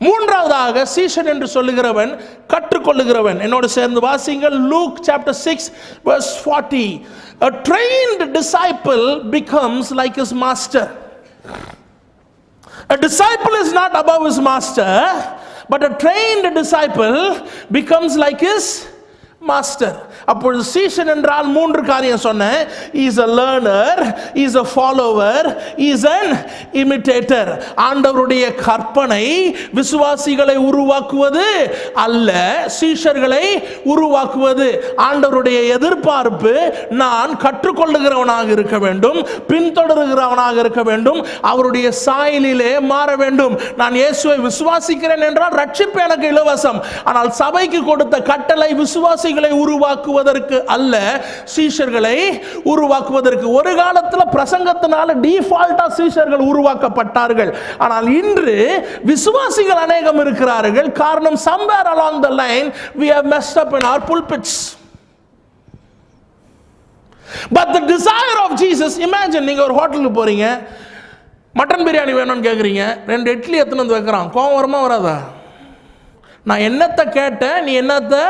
மூன்றாவதாக சீஷன் என்று சொல்லுகிறவன் கற்றுக்கொள்ளுகிறவன். என்னோடு சேர்ந்து வாசிங்கள் Luke chapter 6 verse 40. A trained disciple becomes like his master. A disciple is not above his master, but a trained disciple becomes like his master. அப்பொழுது சீஷன் என்றால் மூன்று காரியம் சொன்னேன். He is a learner, he is a follower, he is an imitator. ஆண்டவருடைய கற்பனை விசுவாசிகளை உருவாக்குவது அல்ல, சீஷர்களை உருவாக்குவது. ஆண்டவருடைய எதிர்பார்ப்பு நான் கற்றுக்கொள்ளுகிறவனாக இருக்க வேண்டும், பின்தொடருகிறவனாக இருக்க வேண்டும், அவருடைய சாயலிலே மாற வேண்டும். நான் இயேசுவை விசுவாசிக்கிறேன் என்றால் ரட்சிப்பு எனக்கு இலவசம். ஆனால் சபைக்கு கொடுத்த கட்டளை விசுவாசிகளை உருவாக்குவதற்கு அல்ல, சீஷர்களை உருவாக்குவதற்கு. ஒரு காலத்தில் பிரசங்கத்தினால டிஃபால்ட்டா சீஷர்கள் உருவாக்கப்பட்டார்கள். ஆனால் இன்று விசுவாசிகள் அநேகம் இருக்கிறார்கள். காரணம், somewhere along the line we have messed up in our pulpits. But the desire of Jesus, imagine நீங்க ஒரு ஹோட்டலுக்கு போறீங்க, மட்டன் பிரியாணி வேணும்னு கேட்குறீங்க, 2 இட்லி எத்தனை வந்து வைக்கிறான், கோவம் வருமா வராதா? நான் என்னத்தை கேட்டேன், நீ என்னத்தை?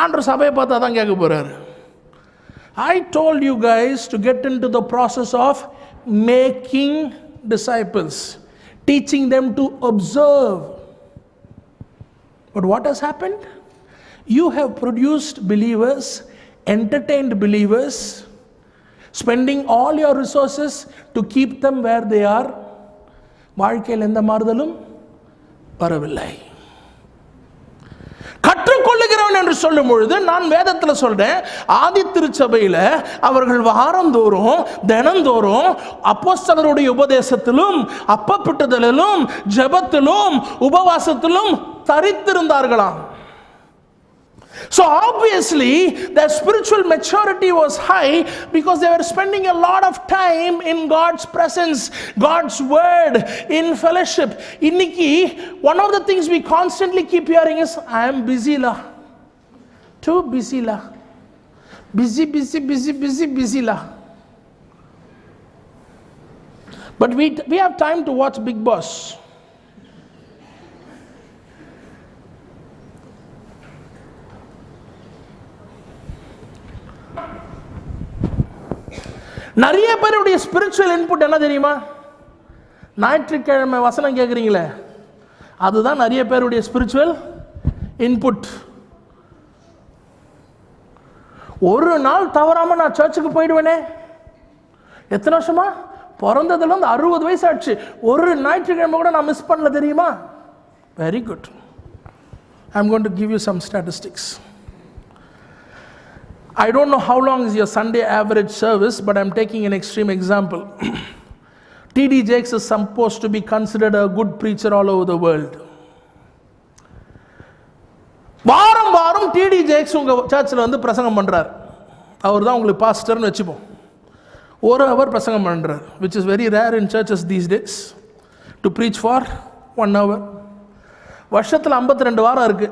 ஆண்டவர் சபையை பார்த்து அதான் கேட்க போறாரு. I told you guys to get into the process of making disciples, teaching them to observe. But what has happened? You have produced believers, entertained believers, spending all your resources to keep them where they are. வாழ்க்கையில் எந்த மாறுதலும் வரவில்லை. கற்றுக்கொள்ளுகிறவன் என்று சொல்லும் பொழுது நான் வேதத்தில் சொல்றேன், ஆதி திருச்சபையில அவர்கள் வாரந்தோறும் தினந்தோறும் அப்போஸ்தலருடைய உபதேசத்திலும் அப்பப்பிட்டுதலிலும் ஜெபத்திலும் உபவாசத்திலும் தரித்திருந்தார்களாம். So obviously their spiritual maturity was high because they were spending a lot of time in God's presence, God's word, in fellowship. Inniki one of the things we constantly keep hearing is, I am busy la, too busy la, busy la. But we have time to watch Big Boss. நிறைய பேருடைய spiritual input என்ன தெரியுமா? ஞாயிற்றுக்கிழமை வசனம் கேட்குறீங்களே, அதுதான் நிறைய பேருடைய spiritual input. ஒரு நாள் தவறாம நான் சர்ச்சுக்கு போயிடுவேனே. எத்தனை வருஷமா? பிறந்ததுல இருந்து 60 வயசு ஆச்சு. ஒரு ஞாயிற்றுக்கிழமை கூட நான் மிஸ் பண்ணல தெரியுமா? Very good. I am going to give you some statistics. I don't know how long is your Sunday average service, but I'm taking an extreme example. T.D. Jakes is supposed to be considered a good preacher all over the world. வாரம் வாரம் T.D. Jakes உங்க சர்ச்சில் வந்து பிரசங்கம் பண்றார். அவர் தான் உங்களுக்கு பாஸ்டர்னு வச்சுப்போம். 1 hour பிரசங்கம் பண்றார், which is very rare in churches these days to preach for 1 hour. வருஷத்தில் 52 வாரம் இருக்கு.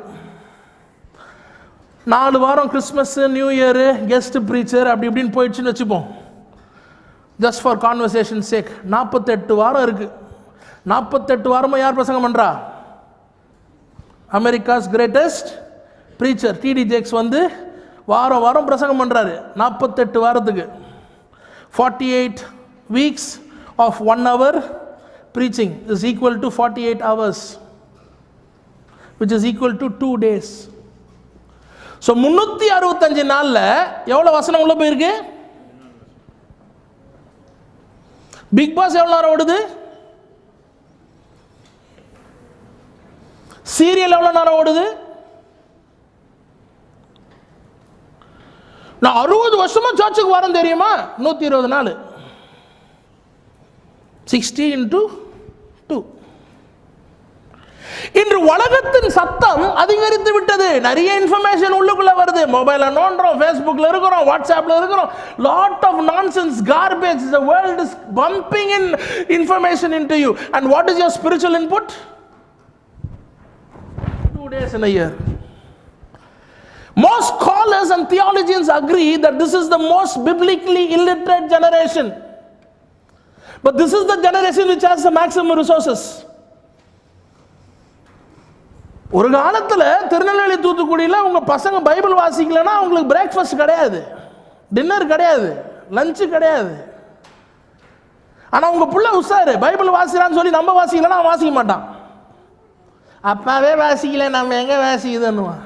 4 வாரம் Christmas, new year, guest preacher அப்படி இப்படின்னு போயிடுச்சுன்னு வச்சுப்போம். ஜஸ்ட் ஃபார் கான்வர்சேஷன் சேக் 48 வாரம் இருக்கு. 48 வாரமும் யார் பிரசங்கம் பண்றா? Americas greatest preacher T.D. Jakes வந்து வாரம் வாரம் பிரசங்கம் பண்றாரு 48 வாரத்துக்கு. 48 weeks of 1 hour preaching is equal to 48 hours, which is equal to 2 days. So 365 நாளில் எவ்வளோ வசனம் உள்ள போயிருக்கு? பிக் பாஸ் எவ்வளோ நேரம் ஓடுது? சீரியல் எவ்வளோ நேரம் ஓடுது? நான் 60 வருஷமா சர்ச்சுக்கு வரேன் தெரியுமா? 120 நாள், 60 into 2. இன்று உலகத்தின் சத்தம் அதிகரித்து விட்டது. நிறைய இன்ஃபர்மேஷன் உள்ளுக்குள்ள வருது. மொபைல நோண்டுறோம், ஃபேஸ்புக்ல இருக்கிறோம், வாட்ஸ்அப்ல இருக்கிறோம். Lot of nonsense, garbage. The world is bumping in information into you. And what is your spiritual input? 2 days in a year. Most scholars and theologians agree that this is the most biblically illiterate generation. But this is the generation which has the maximum resources. ஒரு காலத்தில் திருநெல்வேலி தூத்துக்குடியில் உங்கள் பசங்க Bible வாசிக்கலன்னா அவங்களுக்கு breakfast கிடையாது, dinner கிடையாது, lunch கிடையாது. ஆனால் உங்கள் புள்ள உஷாரு, பைபிள் வாசிக்கிறான்னு சொல்லி நம்ம வாசிக்கலன்னா அவன் வாசிக்க மாட்டான். அப்பாவே வாசிக்கல, நம்ம எங்கே வாசிக்குதுன்னுவான்.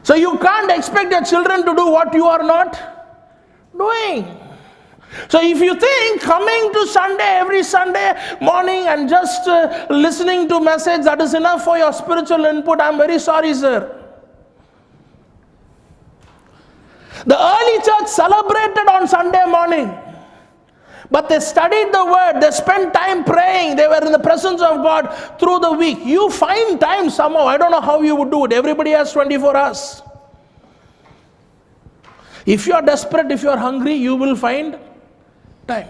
So you can't expect your children to do what you are not doing. So if you think coming to Sunday every Sunday morning and just listening to message that is enough for your spiritual input, I'm very sorry, sir. The early church celebrated on Sunday morning, but they studied the word, they spent time praying, they were in the presence of God through the week. You find time somehow. I don't know how you would do it. Everybody has 24 hours. If you are desperate, if you are hungry, you will find time.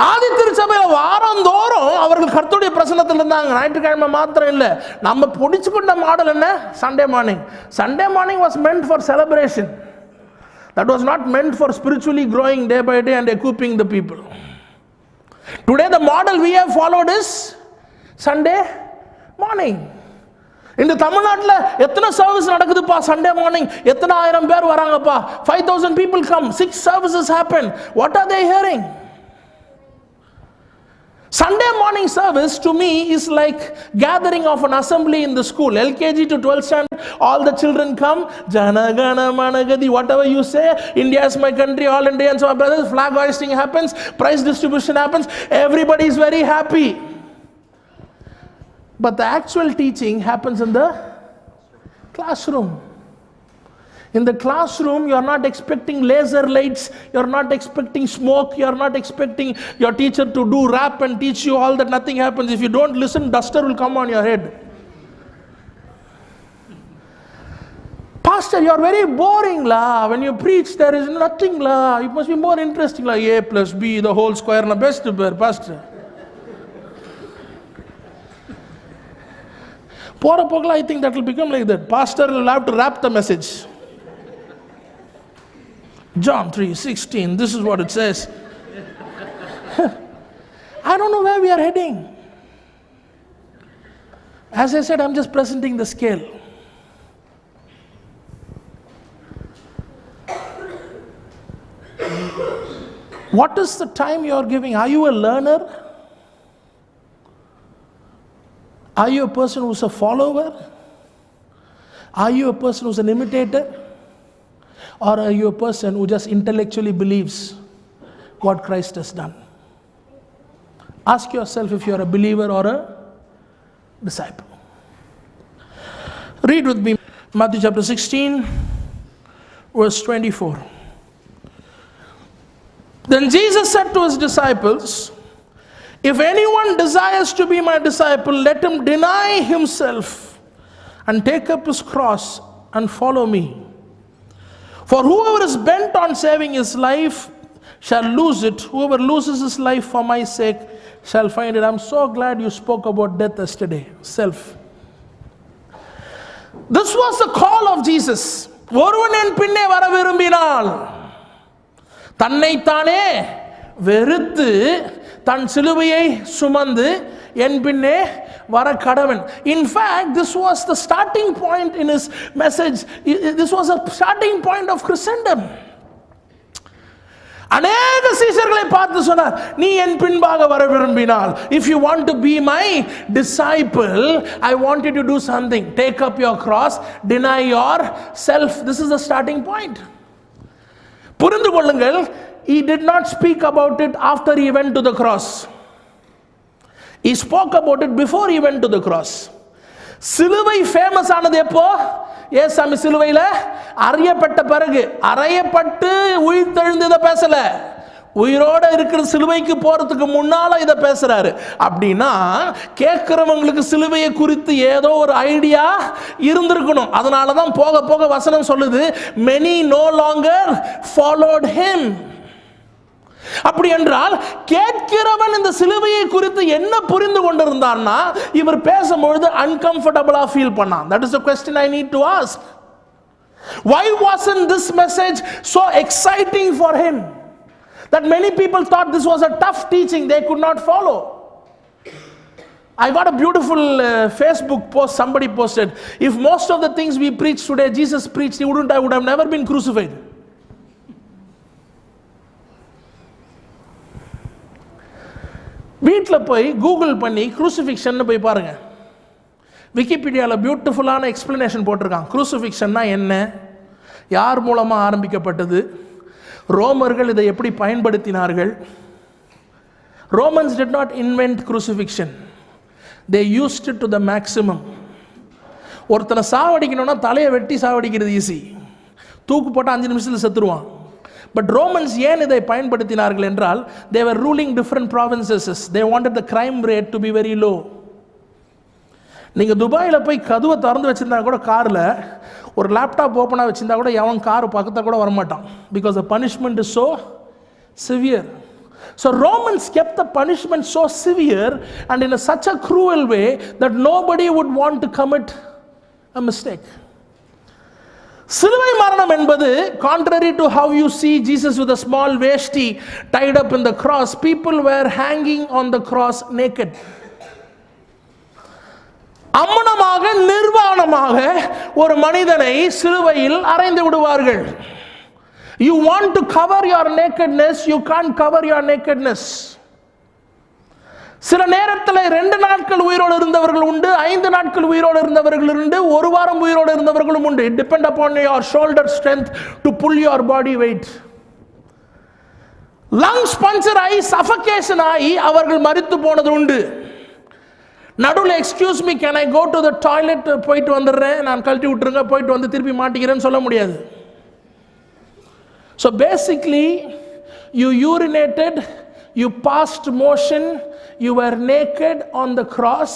ஆதி திருச்சபையில் வாரந்தோறும் அவர்கள் கர்த்தருடைய பிரசன்னத்தில் இருந்தாங்க. ஞாயிற்றுக்கிழமை மாத்திரம் இல்லை. நம்ம பிடிச்சுக்கொண்ட மாடல் என்ன? Sunday morning. Sunday morning was meant for celebration. That was not meant for spiritually growing day by day and equipping the people. Today the model we have followed is Sunday morning. இந்த தமிழ்நாட்டில் எத்தனை service நடக்குதுப்பா Sunday morning? எத்தனை ஆயிரம் பேர் வராங்கப்பா? 5,000 people come, 6 services happen. What are they hearing? Sunday morning service to me is like gathering of an assembly in the school. LKG to 12th standard, all the children come. Jana Gana Managadi, whatever you say, India is my country, all Indians are brothers, flag hoisting happens, prize distribution happens, everybody is very happy. But the actual teaching happens in the classroom. In the classroom, you are not expecting laser lights, you are not expecting smoke, you are not expecting your teacher to do rap and teach you all that. Nothing happens. If you don't listen, duster will come on your head. Pastor, you are very boring la. When you preach, there is nothing la. It must be more interesting la. A plus B, the whole square na best bear, Pastor. Pora pogla, I think that will become like that. Pastor will have to wrap the message. John 3:16, this is what it says. I don't know where we are heading. As I said, I'm just presenting the scale. What is the time you are giving? Are you a learner? Are you a person who's a follower? Are you a person who's an imitator? Or are you a person who just intellectually believes what Christ has done? Ask yourself if you're a believer or a disciple. Read with me Matthew chapter 16, verse 24. Then Jesus said to his disciples, if anyone desires to be my disciple, let him deny himself and take up his cross and follow me. For whoever is bent on saving his life shall lose it. Whoever loses his life for my sake shall find it. I'm so glad you spoke about death yesterday. Self. This was the call of Jesus. ஒருவன் என் பின்னே வர விரும்பினால் தன்னைத்தானே வெறுத்து தன் சிலுவையை சுமந்து என் பின்னே வர கடவன். In fact, this was the starting point in his message. This was a starting point of Christendom. அநேக சீஷர்களை பார்த்து சொன்னார், நீ என் பின்பாக வர விரும்பினால், if you want to be my disciple, I want you to do something. Take up your cross, deny yourself. This is the starting point. புரிந்து கொள்ளுங்கள், he did not speak about it after he went to the cross. He spoke about it before he went to the cross. சிலுவை famous ஆனது எப்போ? ஏசாமி சிலுவையில் அறையப்பட்ட பிறகு. அறையப்பட்டு உயிர்த்தெழுந்து இதை பேசல, உயிரோட இருக்கிற சிலுவைக்கு போறதுக்கு முன்னால இதை பேசுறாரு. அப்படின்னா கேட்கிறவங்களுக்கு சிலுவையை குறித்து ஏதோ ஒரு ஐடியா இருந்திருக்கணும். அதனால தான் போக போக வசனம் சொல்லுது, many no longer followed him. அப்படி என்றால் கேட்கிறவன் இந்த சிலுவையை குறித்து என்ன புரிந்து கொண்டிருந்தான்னா, இவர் பேசும்பொழுது uncomfortable ஃபீல் பண்ணான். That is the question I need to ask. Why wasn't this message so exciting for him that many people thought this was a tough teaching they could not follow? I got a beautiful Facebook post somebody posted. If most of the things we preach today Jesus preached, I would have never been crucified. வீட்டில் போய் Google பண்ணி crucifixion போய் பாருங்க. விக்கிபீடியாவில் பியூட்டிஃபுல்லான explanation போட்டிருக்கான். குரூசிஃபிக்ஷன்னா என்ன, யார் மூலமாக ஆரம்பிக்கப்பட்டது, ரோமர்கள் இதை எப்படி பயன்படுத்தினார்கள். Romans did not invent crucifixion. They used it to the maximum. ஒருத்தனை சாவடிக்கணும்னா தலையை வெட்டி சாவடிக்கிறது ஈஸி, தூக்கு போட்டால் 5 நிமிஷத்தில் செத்துருவான். But Romans ஏன் இதை பயன்படுத்தினார்கள் என்றால், they were ruling different provinces. They wanted the crime rate to be very low. நீங்க துபாயில் போய் கதவை திறந்து வச்சிருந்தா கூட, காரில் ஒரு லேப்டாப் ஓப்பனாக வச்சிருந்தா கூட எவன் கார் பக்கத்தில் கூட வரமாட்டான். Because the punishment is so severe. So Romans kept the punishment so severe and in such a cruel way that nobody would want to commit a mistake. சிலுவை மரணம் என்பது, contrary to how you see Jesus with a small veshti tied up in the cross, people were hanging on the cross naked. அம்மனமாக நிர்வாணமாக ஒரு மனிதனை சிலுவையில் அறைந்து விடுவார்கள். You want to cover your nakedness, you can't cover your nakedness. சில நேரத்தில் 2 நாட்கள் உயிரோடு இருந்தவர்கள் உண்டு, 5 நாட்கள் உயிரோடு இருந்தவர்கள் உண்டு, 1 வாரம் உயிரோடு இருந்தவர்களும் உண்டு. It depends upon your shoulder strength to pull your body weight. Lungs puncture ஆகி suffocation ஆகி அவர்கள் மரித்து போனது உண்டு. நடுவில் excuse me can I go to the toilet, போயிட்டு வந்துடுறேன், நான் கழட்டி விட்டுருங்க, போயிட்டு வந்து திருப்பி மாட்டிக்கிறேன்னு சொல்ல முடியாது. So basically you urinated, you passed motion, you were naked on the cross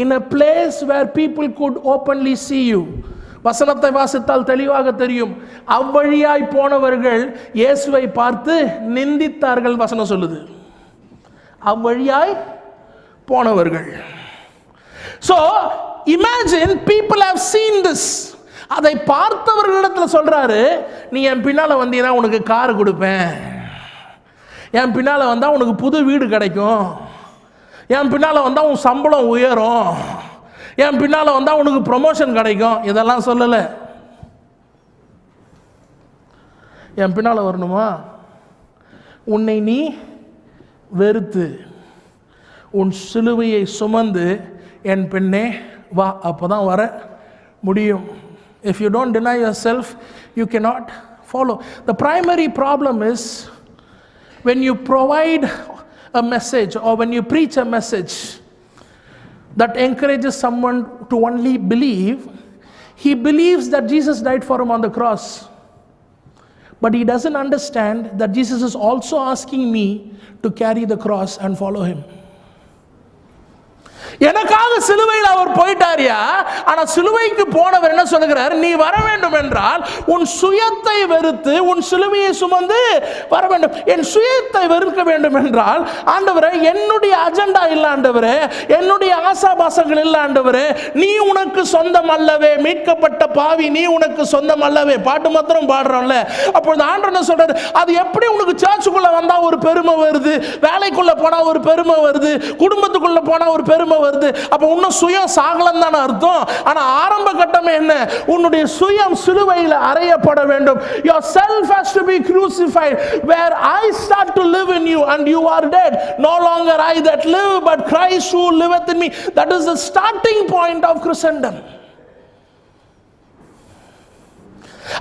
in a place where people could openly see you. வசனத்தை வாசித்தால் தெளிவாக தெரியும். அவ்வழியாய் போனவர்கள் இயேசுவை பார்த்து நிந்தித்தார்கள் வசனம் சொல்லுது. அவ்வழியாய் போனவர்கள். So imagine people have seen this. அதை பார்த்தவர்களிடத்தில் சொல்றாரு, நீ என் பின்னால வந்தீனா உனக்கு கார் கொடுப்பேன், என் பின்னால் வந்தால் உனக்கு புது வீடு கிடைக்கும், என் பின்னால் வந்தால் உன் சம்பளம் உயரும், என் பின்னால் வந்தால் உனக்கு ப்ரொமோஷன் கிடைக்கும். இதெல்லாம் சொல்லலை. என் பின்னால் வரணுமா? உன்னை நீ வெறுத்து உன் சிலுவையை சுமந்து என் பெண்ணே வா, அப்போ தான் வர முடியும். If you don't deny yourself, you cannot follow. The primary problem is when you provide a message or when you preach a message that encourages someone to only believe, he believes that Jesus died for him on the cross. But he doesn't understand that Jesus is also asking me to carry the cross and follow him. எனக்காக சிலுவையில் அவர் போயிட்டாரியா, ஆனா சிலுவைக்கு போனவர் என்ன சொல்லுகிறார்? நீ வர வேண்டும் என்றால் உன் சுயத்தை வெறுத்து உன் சிலுவையை சுமந்து வர வேண்டும். என் சுயத்தை வெறுக்க வேண்டும் என்றால் ஆண்டவரே என்னுடைய அஜெண்டா இல்ல, ஆண்டவரே என்னுடைய ஆசாபாசங்கள் இல்ல, ஆண்டவரே நீ உனக்கு சொந்தம் அல்லவே, மீட்கப்பட்ட பாவி நீ உனக்கு சொந்தம் அல்லவே. பாட்டு மாத்திரம் பாடுறோம்ல. அப்பொழுது ஆண்டவர் என்ன சொல்றாரு? அது எப்படி உனக்கு சர்ச்சுக்குள்ள வந்தா ஒரு பெருமை வருது, வேலைக்குள்ள போனா ஒரு பெருமை வருது, குடும்பத்துக்குள்ள போனா ஒரு பெருமை வருது. அப்ப உன்ன சுயம் சாகலம் தான அர்த்தம். ஆனா ஆரம்ப கட்டமே என்ன? உன்னுடைய சுயம் சிலுவையில் அறையப்பட வேண்டும். Your self has to be crucified, where I start to live in you and you are dead. No longer I that live, but Christ who liveth in me. That is the starting point of Christendom.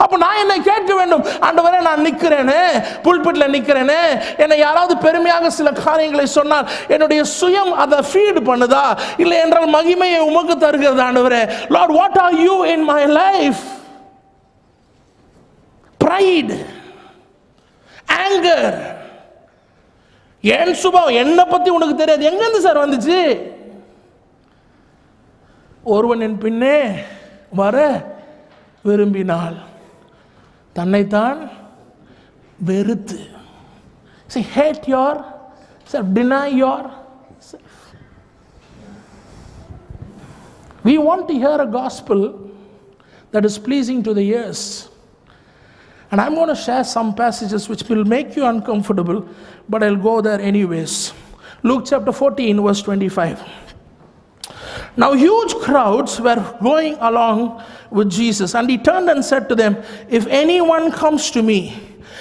அப்போ நான் என்னை கேட்க வேண்டும், ஆண்டவரே நான் நிற்கிறேனே, புல்பிட்டில் நிற்கிறேனே, என்னை யாராவது பெருமையாக சில காரியங்களை சொன்னால் என்னுடைய சுயம் அதை ஃபீட் பண்ணுதா, இல்லை என்றால் மகிமையை உமக்கு தருகிறது? ஆண்டவரே, Lord, what are you in my life? Pride, anger, என் சுபாவம் என்னை பற்றி உனக்கு தெரியாது. எங்கேருந்து சார் வந்துச்சு? ஒருவன் என் பின்னே வர விரும்பினால் தன்னைத்தான் வெறுத்து. See, hate yourself, deny yourself. We want to hear a gospel that is pleasing to the ears. And I'm going to share some passages which will make you uncomfortable, but I'll go there anyways. Luke chapter 14, verse 25. Now huge crowds were going along with Jesus, and he turned and said to them, if anyone comes to me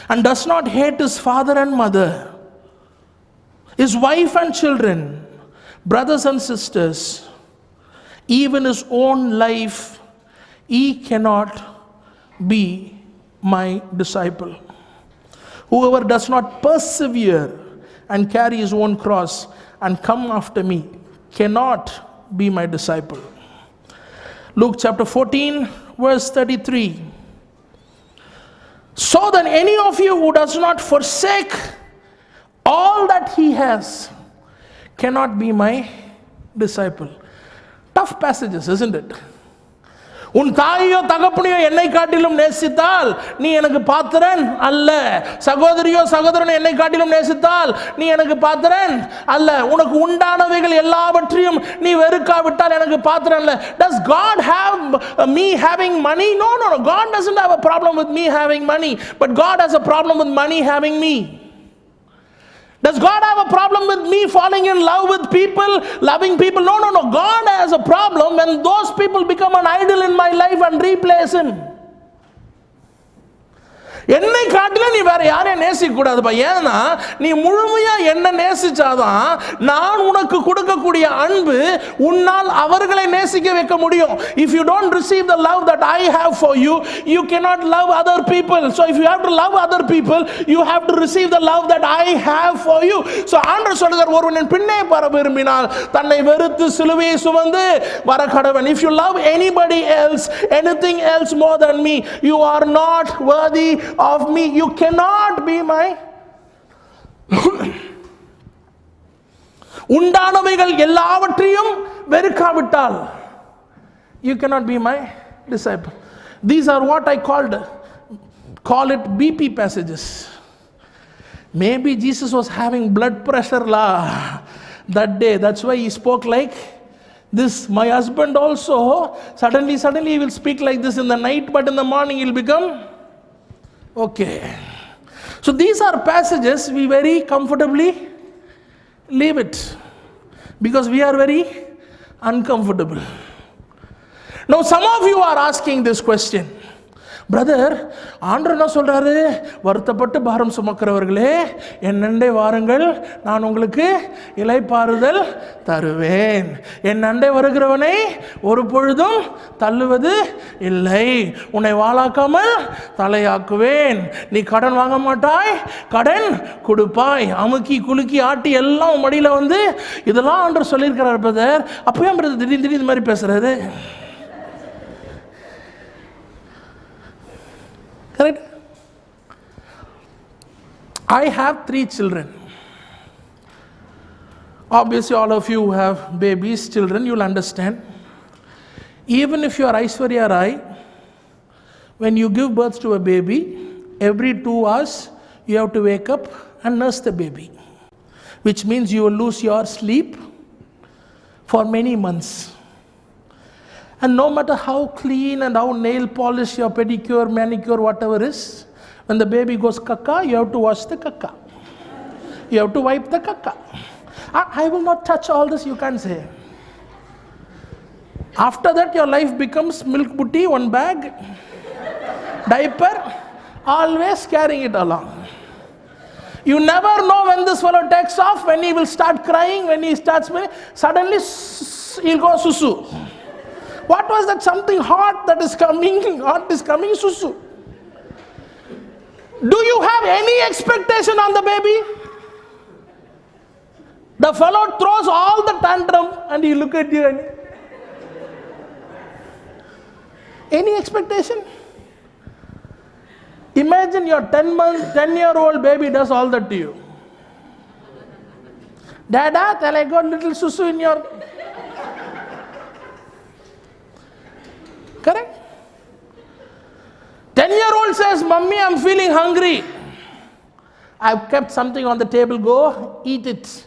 and does not hate his father and mother, his wife and children, brothers and sisters, even his own life, he cannot be my disciple. Whoever does not persevere and carry his own cross and come after me cannot be my disciple. Luke chapter 14, verse 33. So then any of you who does not forsake all that he has cannot be my disciple. Tough passages, isn't it? உன் தாயோ தகப்பனையோ என்னை காட்டிலும் நேசித்தால் நீ எனக்கு பாத்திரன் அல்ல. சகோதரியோ சகோதரனை என்னை காட்டிலும் நேசித்தால் நீ எனக்கு பாத்திரன் அல்ல. உனக்கு உண்டானவைகள் எல்லாவற்றையும் நீ வெறுக்காவிட்டால் எனக்கு பாத்திரன் அல்ல. Does God have me having money? No. God doesn't have a problem with me having money, but God has a problem with money having me. Does God have a problem with me falling in love with people, loving people? No. God has a problem when those people become an idol in my life and replace him. என்னை காட்டில நீ வேற யாரையும் நேசிக்க கூடாதுப்பா. ஏன்னா நீ முழுமையா என்ன நேசிச்சாதான் நான் உனக்கு கொடுக்கக்கூடிய அன்பு உன்னால் அவர்களை நேசிக்க வைக்க முடியும். If you don't receive the love that I have for you, you cannot love other people. So if you have to love other people, you have to receive the love that I have for you. So ஆண்டவர் சொல்கிறார், ஒருவன் பின்னே வர விரும்பினால் தன்னை வெறுத்து சிலுவையை சுமந்து வர கடவன். If you love anybody else, anything else more than me, you are not worthy of me. You cannot be my உண்டானவைகள் எல்லாவற்றையும் வெறுக்காவிட்டால் you cannot be my disciple. These are what I call it BP passages. Maybe Jesus was having blood pressure that day. That's why he spoke like this. My husband also suddenly he will speak like this in the night, but in the morning he'll become okay. So these are passages we very comfortably leave it because we are very uncomfortable. Now some of you are asking this question, brother, ஆண்டவர் என்ன சொல்றாரு? வருத்தப்பட்டு பாரம் சுமக்கிறவர்களே என்னண்டே வாருங்கள், நான் உங்களுக்கு இளைப்பாறுதல் தருவேன். என் அண்டை வருகிறவனை ஒரு பொழுதும் தள்ளுவது இல்லை, உன்னை வாளாக்காமல் தலையாக்குவேன். நீ கடன் வாங்க மாட்டாய், கடன் கொடுப்பாய். அமுக்கி குலுக்கி ஆட்டி எல்லாம் மடியில வந்து இதெல்லாம் ஆண்டவர் சொல்லியிருக்கிறார் பிரதர். அப்போ ஏன் பிரதர் திடீர்னு இது மாதிரி பேசுறாரு? Correct? I have 3 children. Obviously all of you who have babies, children, you'll understand. Even if you are Aishwarya Rai, when you give birth to a baby, every 2 hours you have to wake up and nurse the baby, which means you will lose your sleep for many months. And no matter how clean and how nail polish your pedicure, manicure, whatever is, when the baby goes kaka, you have to wash the kaka. You have to wipe the kaka. I will not touch all this, you can't say. After that your life becomes milk booty, 1 bag, diaper, always carrying it along. You never know when this fellow takes off, when he will start crying, when he starts, suddenly he'll go susu. What was that? Something hot that is coming, hot is coming, susu. Do you have any expectation on the baby? The fellow throws all the tantrum and he look at you and any expectation? Imagine your 10-year-old baby does all that to you. Dada, tell I got little susu in your... Correct? 10-year-old says, Mummy, I'm feeling hungry. I've kept something on the table, go eat it.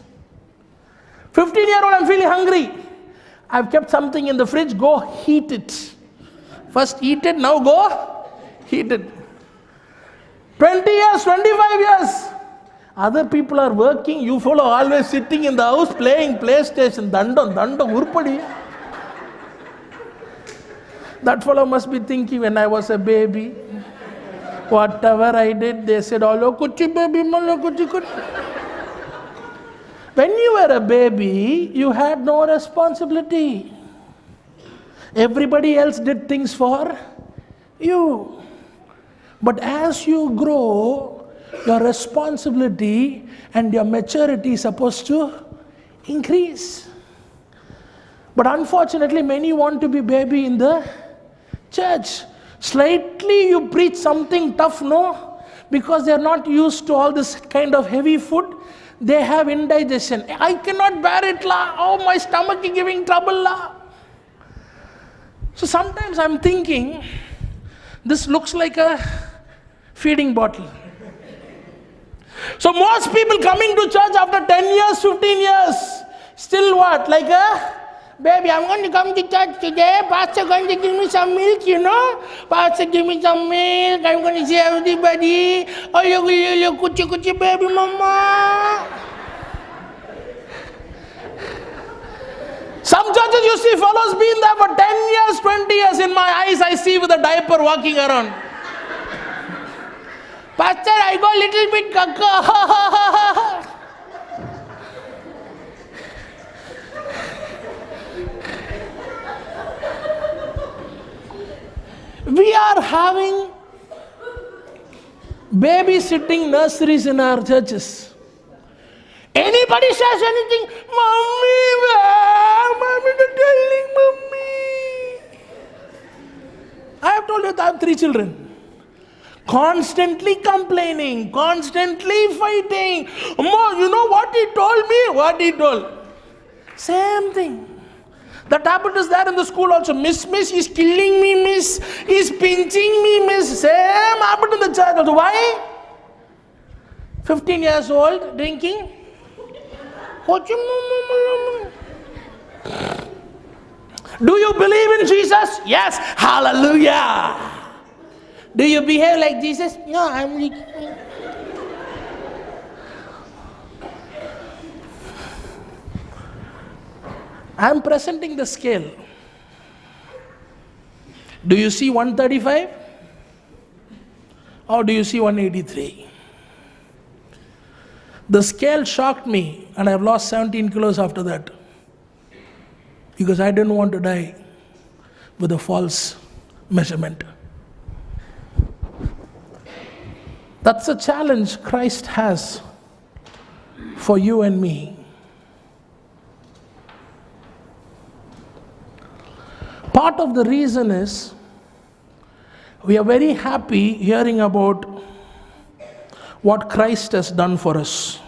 15-year-old, I'm feeling hungry. I've kept something in the fridge, go heat it. First eat it, now go heat it. 20 years, 25 years. Other people are working, you follow always sitting in the house playing PlayStation. Dandam, urpadi. That fellow must be thinking, when I was a baby, whatever I did, they said, "Hello, kuchi baby, malo kuchi kuchi." When you were a baby, you had no responsibility. Everybody else did things for you. But as you grow, your responsibility and your maturity is supposed to increase. But unfortunately, many want to be baby in the church. Slightly you preach something tough, no? Because they are not used to all this kind of heavy food. They have indigestion. I cannot bear it, la. Oh, my stomach is giving trouble, la. So sometimes I'm thinking, this looks like a feeding bottle. So most people coming to church after 10 years, 15 years, still what? Like a baby, I'm going to come to church today. Pastor going to give me some milk, you know. Pastor give me some milk. I'm going to see everybody. Oh, you kuchi baby mama. Some churches you see fellows been there for 10 years, 20 years. In my eyes I see with a diaper walking around. Pastor, I go little bit kaka. We are having babysitting nurseries in our churches. Anybody says anything, Mommy, Mommy, telling Mommy. I have told you that I have 3 children. Constantly complaining, constantly fighting. Mom, you know what he told me? What he told? Same thing. That habit is there in the school also. Miss, he's killing me, miss. He's pinching me, miss. Same habit in the church also. Why? 15 years old, drinking. Do you believe in Jesus? Yes. Hallelujah. Do you behave like Jesus? No, I'm presenting the scale. Do you see 135? Or do you see 183? The scale shocked me, and I've lost 17 kilos after that. Because I didn't want to die with a false measurement. That's a challenge Christ has for you and me. Part of the reason is we are very happy hearing about what Christ has done for us.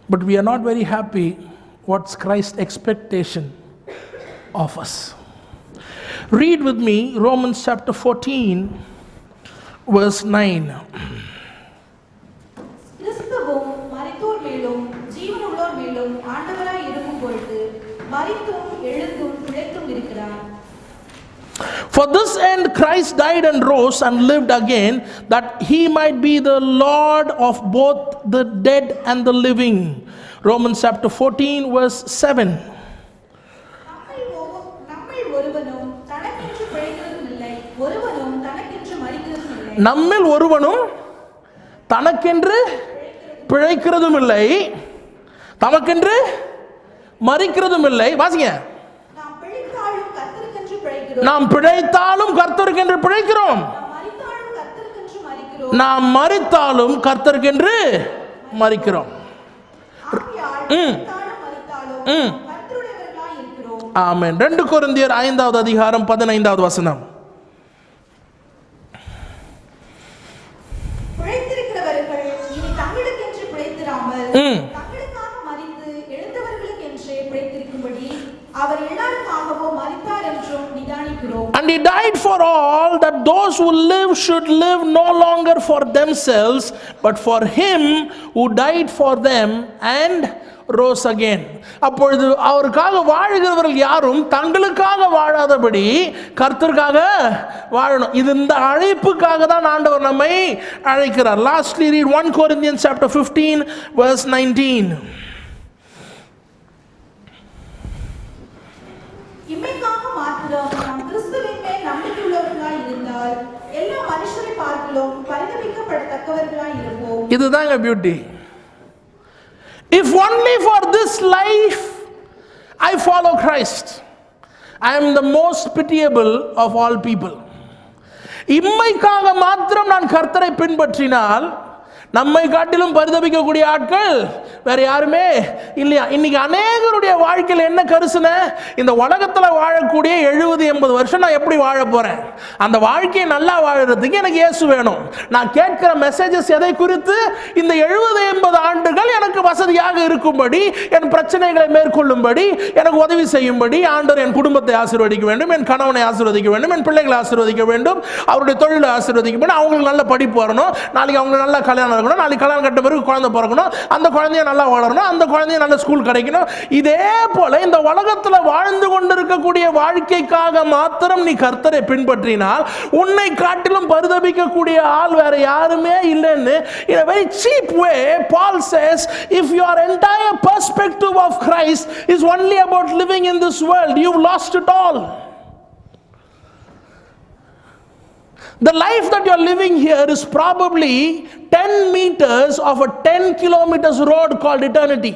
But we are not very happy what's Christ's expectation of us. Read with me Romans chapter 14, verse 9. கிறிஸ்துவும் மரித்தோர் மேலும் ஜீவனுள்ளோர் மேலும் ஆண்டவராய் இருக்கும் பொழுது மரித்தும் எழுந்தும் பிழைத்தும் இருக்கிறார். For this end Christ died and rose and lived again, that he might be the Lord of both the dead and the living. Romans chapter 14, verse 7. நம்மில் ஒருவனும் தனக்கென்று பிழைக்கிறதும் இல்லை, தமக்கென்று மரிக்கிறதும் இல்லை. வாசிங்க. நாம் பிழைத்தாலும் கர்த்தருக்கென்று பிழைக்கிறோம், நாம் மரித்தாலும் கர்த்தருக்கென்று மரிக்கிறோம். ஆமென். 2 கொரிந்தியர் 5வது அதிகாரம் 15வது வசனம். And he died for all, that those who live should live no longer for themselves, but for him who died for them and rose again. அப்பொழுது அவருக்காக வாழ்கிறவர்கள் யாரும் தங்களுக்காக வாழாதபடி கர்த்தருக்காக வாழணும். இது இந்த அழைப்புக்காக தான் ஆண்டவர் நம்மை அழைக்கிறார். Lastly, read 1 Corinthians chapter 15, verse 19. இம்மைக்காக மாத்திரம் நாம் கிறிஸ்துவின் மேல் நம்பிக்கையுள்ளவர்களாய் இருந்தால் எல்லா மனுஷரை பார்க்கிலும் பரிதபிக்கப்படத்தக்கவர்களாய் இருப்போம். இதுதாங்க beauty. If only for this life I follow Christ, I am the most pitiable of all people. இம்மைக்காக மாத்திரம் நான் கர்த்தரை பின்பற்றினால் நம்மை காட்டிலும் பரிதபிக்கக்கூடிய ஆட்கள் வேற யாருமே இல்லையா? இன்னைக்கு அநேகருடைய வாழ்க்கையில் என்ன கரிசனை? இந்த உலகத்தில் வாழக்கூடிய 70-80 வருஷம் நான் எப்படி வாழ போறேன்? அந்த வாழ்க்கையை நல்லா வாழறதுக்கு எனக்கு இயேசு வேணும். நான் கேட்கிற மெசேஜஸ் எதை குறித்து? இந்த 70-80 ஆண்டுகள் எனக்கு வசதியாக இருக்கும்படி, என் பிரச்சனைகளை மேற்கொள்ளும்படி, எனக்கு உதவி செய்யும்படி ஆண்டவர் என் குடும்பத்தை ஆசீர்வதிக்க வேண்டும், என் கணவனை ஆசீர்வதிக்க வேண்டும், என் பிள்ளைகளை ஆசீர்வதிக்க வேண்டும், அவருடைய தொழிலை ஆசீர்வதிக்க வேண்டும், அவங்களுக்கு நல்ல படிப்பு வரணும், நாளைக்கு அவங்களுக்கு நல்ல கல்யாணம் இருக்கணும், நாளைக்கு கல்யாணம் கட்ட பிறகு குழந்தை பிறக்கணும், அந்த குழந்தைய நல்லா வளரணும், அந்த குழந்தைய நல்ல ஸ்கூல் கிடைக்கணும். இதே போல இந்த உலகத்தில் வாழ்ந்து கொண்டிருக்கக்கூடிய வாழ்க்கைக்காக மாத்திரம் நீ கர்த்தரை பின்பற்றினால் உன்னை காட்டிலும் பரிதபிக்கக்கூடிய ஆள் வேற யாருமே இல்லைன்னு in a very cheap way Paul says, if your entire perspective of Christ is only about living in this world, you've lost it all. The life that you are living here is probably 10 meters of a 10 kilometers road called eternity.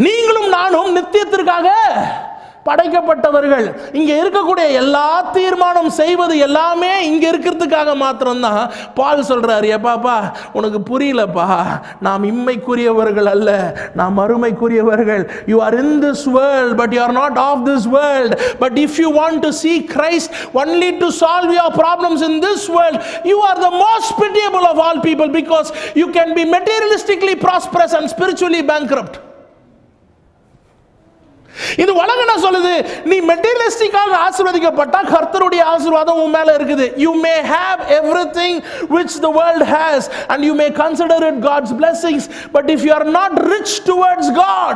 நீங்களும் நானும் நித்தியத்திற்காக படைக்கப்பட்டவர்கள். இங்க இருக்கக்கூடிய எல்லா தீர்மானம் செய்வது எல்லாமே இங்க இருக்கிறதுக்காக மாத்திரம்தான். பால் சொல்றாரு, ஏப்பாப்பா உனக்கு புரியலப்பா, நாம் இம்மைக்குரியவர்கள் அல்ல, நாம் மறுமைக்குரியவர்கள். You are in this world but you are not of this world. But if you want to see Christ only to solve your problems in this world, you are the most pitiable of all people, because you can be materialistically prosperous and spiritually bankrupt. இது உலகம் என்ன சொல்லுது? நீ மெட்டீரியலிஸ்டிக்காக ஆசீர்வதிக்கப்பட்டா கர்த்தருடைய ஆசீர்வாதம் உன் மேல இருக்குது. You may have everything which the world has and you may consider it God's blessings, but if you are not rich towards God,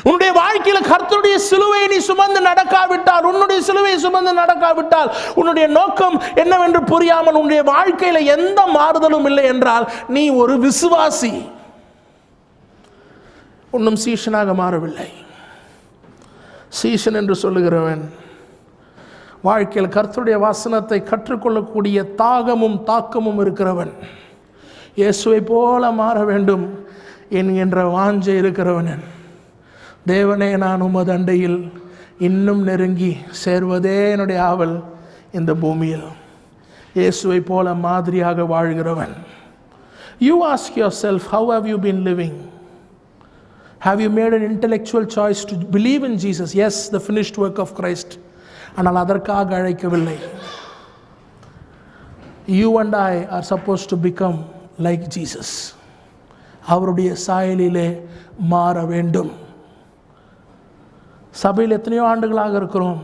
உன்னுடைய வாழ்க்கையில கர்த்தருடைய சிலுவையை நீ சுமந்து நடக்காவிட்டால், உன்னுடைய சிலுவையை சுமந்து நடக்காவிட்டால், உன்னுடைய நோக்கம் என்னவென்று புரியாமல் உன்னுடைய வாழ்க்கையில எந்த மாறுதலும் இல்லை என்றால் நீ ஒரு விசுவாசி, ஒன்றும் சீஷனாக மாறவில்லை. சீஷன் என்று சொல்லுகிறவன் வாழ்க்கையில் கர்த்தருடைய வசனத்தை கற்றுக்கொள்ளக்கூடிய தாகமும் தாக்கமும் இருக்கிறவன், இயேசுவை போல மாற வேண்டும் என்கின்ற வாஞ்சை இருக்கிறவன். தேவனே, நான் உமது அண்டையில் இன்னும் நெருங்கி சேர்வதே என்னுடைய ஆவல் இந்த பூமியில். இயேசுவை போல மாதிரியாக வாழ்கிறவன். You ask yourself, how have you been living? Have you made an intellectual choice to believe in Jesus? Yes, the finished work of Christ. ஆனால் அதற்காக அழைக்கவில்லை. You and I are supposed to become like Jesus. அவருடைய சாயலிலே மாற வேண்டும். சபையில் எத்தனையோ ஆண்டுகளாக இருக்கிறோம்.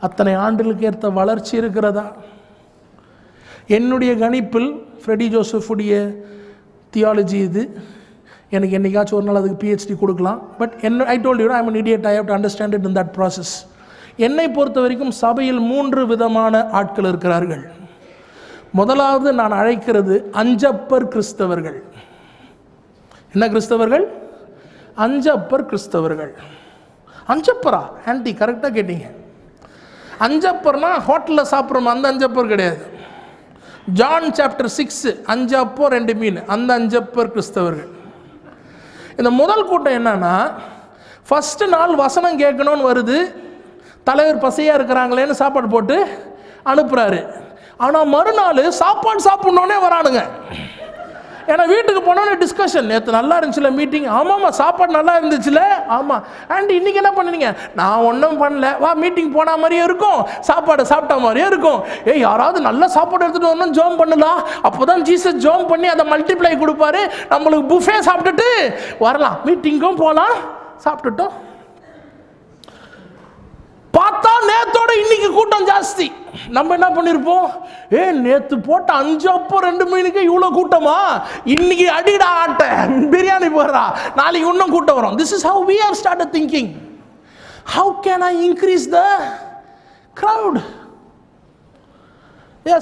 அத்தனை ஆண்டுகளுக்கு ஏற்ற வளர்ச்சி இருக்கிறதா? என்னுடைய கணிப்பில் ஃப்ரெடி ஜோசஃபுடைய தியாலஜி இது. எனக்கு என்னைக்காச்சும் ஒரு நாள் அதுக்கு PhD கொடுக்கலாம். But I told you, I am an idiot, I have to understand it in that process. என்னை பொறுத்த வரைக்கும் சபையில் 3 விதமான ஆட்கள் இருக்கிறார்கள். முதலாவது நான் அழைக்கிறது அஞ்சப்பர் கிறிஸ்தவர்கள். என்ன கிறிஸ்தவர்கள்? அஞ்சப்பர் கிறிஸ்தவர்கள். அஞ்சப்பரா? ஆன்டி கரெக்டாக கேட்டீங்க. அஞ்சப்பர்னா ஹோட்டலில் சாப்பிட்றோம் அந்த அஞ்சப்பர் கிடையாது. ஜான் சாப்டர் 6 5 அப்போ 2 மீன், அந்த அஞ்சப்பர் கிறிஸ்தவர்கள். இந்த முதல் கூட்டம் என்னன்னா, ஃபர்ஸ்ட் நாள் வசனம் கேட்கணும்னு வருது, தலைவர் பசையாக இருக்கிறாங்களேன்னு சாப்பாடு போட்டு அனுப்புகிறாரு. ஆனால் மறுநாள் சாப்பாடு சாப்பிட்ணுன்னே வரானுங்க. ஏன்னா வீட்டுக்கு போனோன்னே டிஸ்கஷன், நேற்று நல்லா இருந்துச்சுல மீட்டிங், ஆமாம்மா சாப்பாடு நல்லா இருந்துச்சுல, ஆமாம் ஆண்டி இன்றைக்கி என்ன பண்ணுறீங்க? நான் ஒன்றும் பண்ணல, வா மீட்டிங் போன மாதிரியே இருக்கும், சாப்பாடு சாப்பிட்ட மாதிரியே இருக்கும். யாராவது நல்ல சாப்பாடு எடுத்துகிட்டு வரணும், ஜோம் பண்ணலாம், அப்போ தான் ஜீசஸ் ஜோம் பண்ணி அதை மல்டிப்ளை கொடுப்பாரு, நம்மளுக்கு புஃபே சாப்பிட்டுட்டு வரலாம், மீட்டிங்கும் போகலாம். சாப்பிட்டுட்டோம். பார்த்தா நேத்தோட இன்னைக்கு கூட்டம் ஜாஸ்தி. நம்ம என்ன பண்ணிருப்போம்? நேத்து போட்ட 5 அப்போ 2 மீனுக்கு இவ்வளவு கூட்டமா, இன்னைக்கு அடிடா ஆட்ட பிரியாணி போடுறா, நாளைக்கு இன்னும் கூட்டம் வரும். This is how we have started thinking. How can I increase the crowd?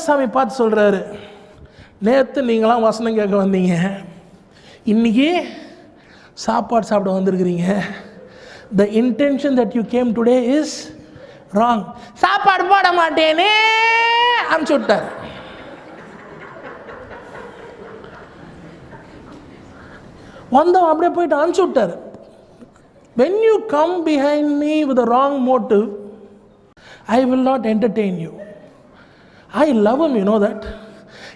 சாமி பார்த்து சொல்றாரு, நேத்து நீங்களாம் வசனம் கேட்க வந்தீங்க, இன்னைக்கு சாப்பாடு சாப்பிட வந்திருக்கிறீங்க. The intention that you came today is wrong. சாப்பாடு போட மாட்டேனே அனுப்பிச்சு விட்டார். வந்தோம் அப்படியே போயிட்டு அனுப்பிச்சு விட்டார். When you come behind me with a wrong motive, I will not entertain you. I love him, you know that.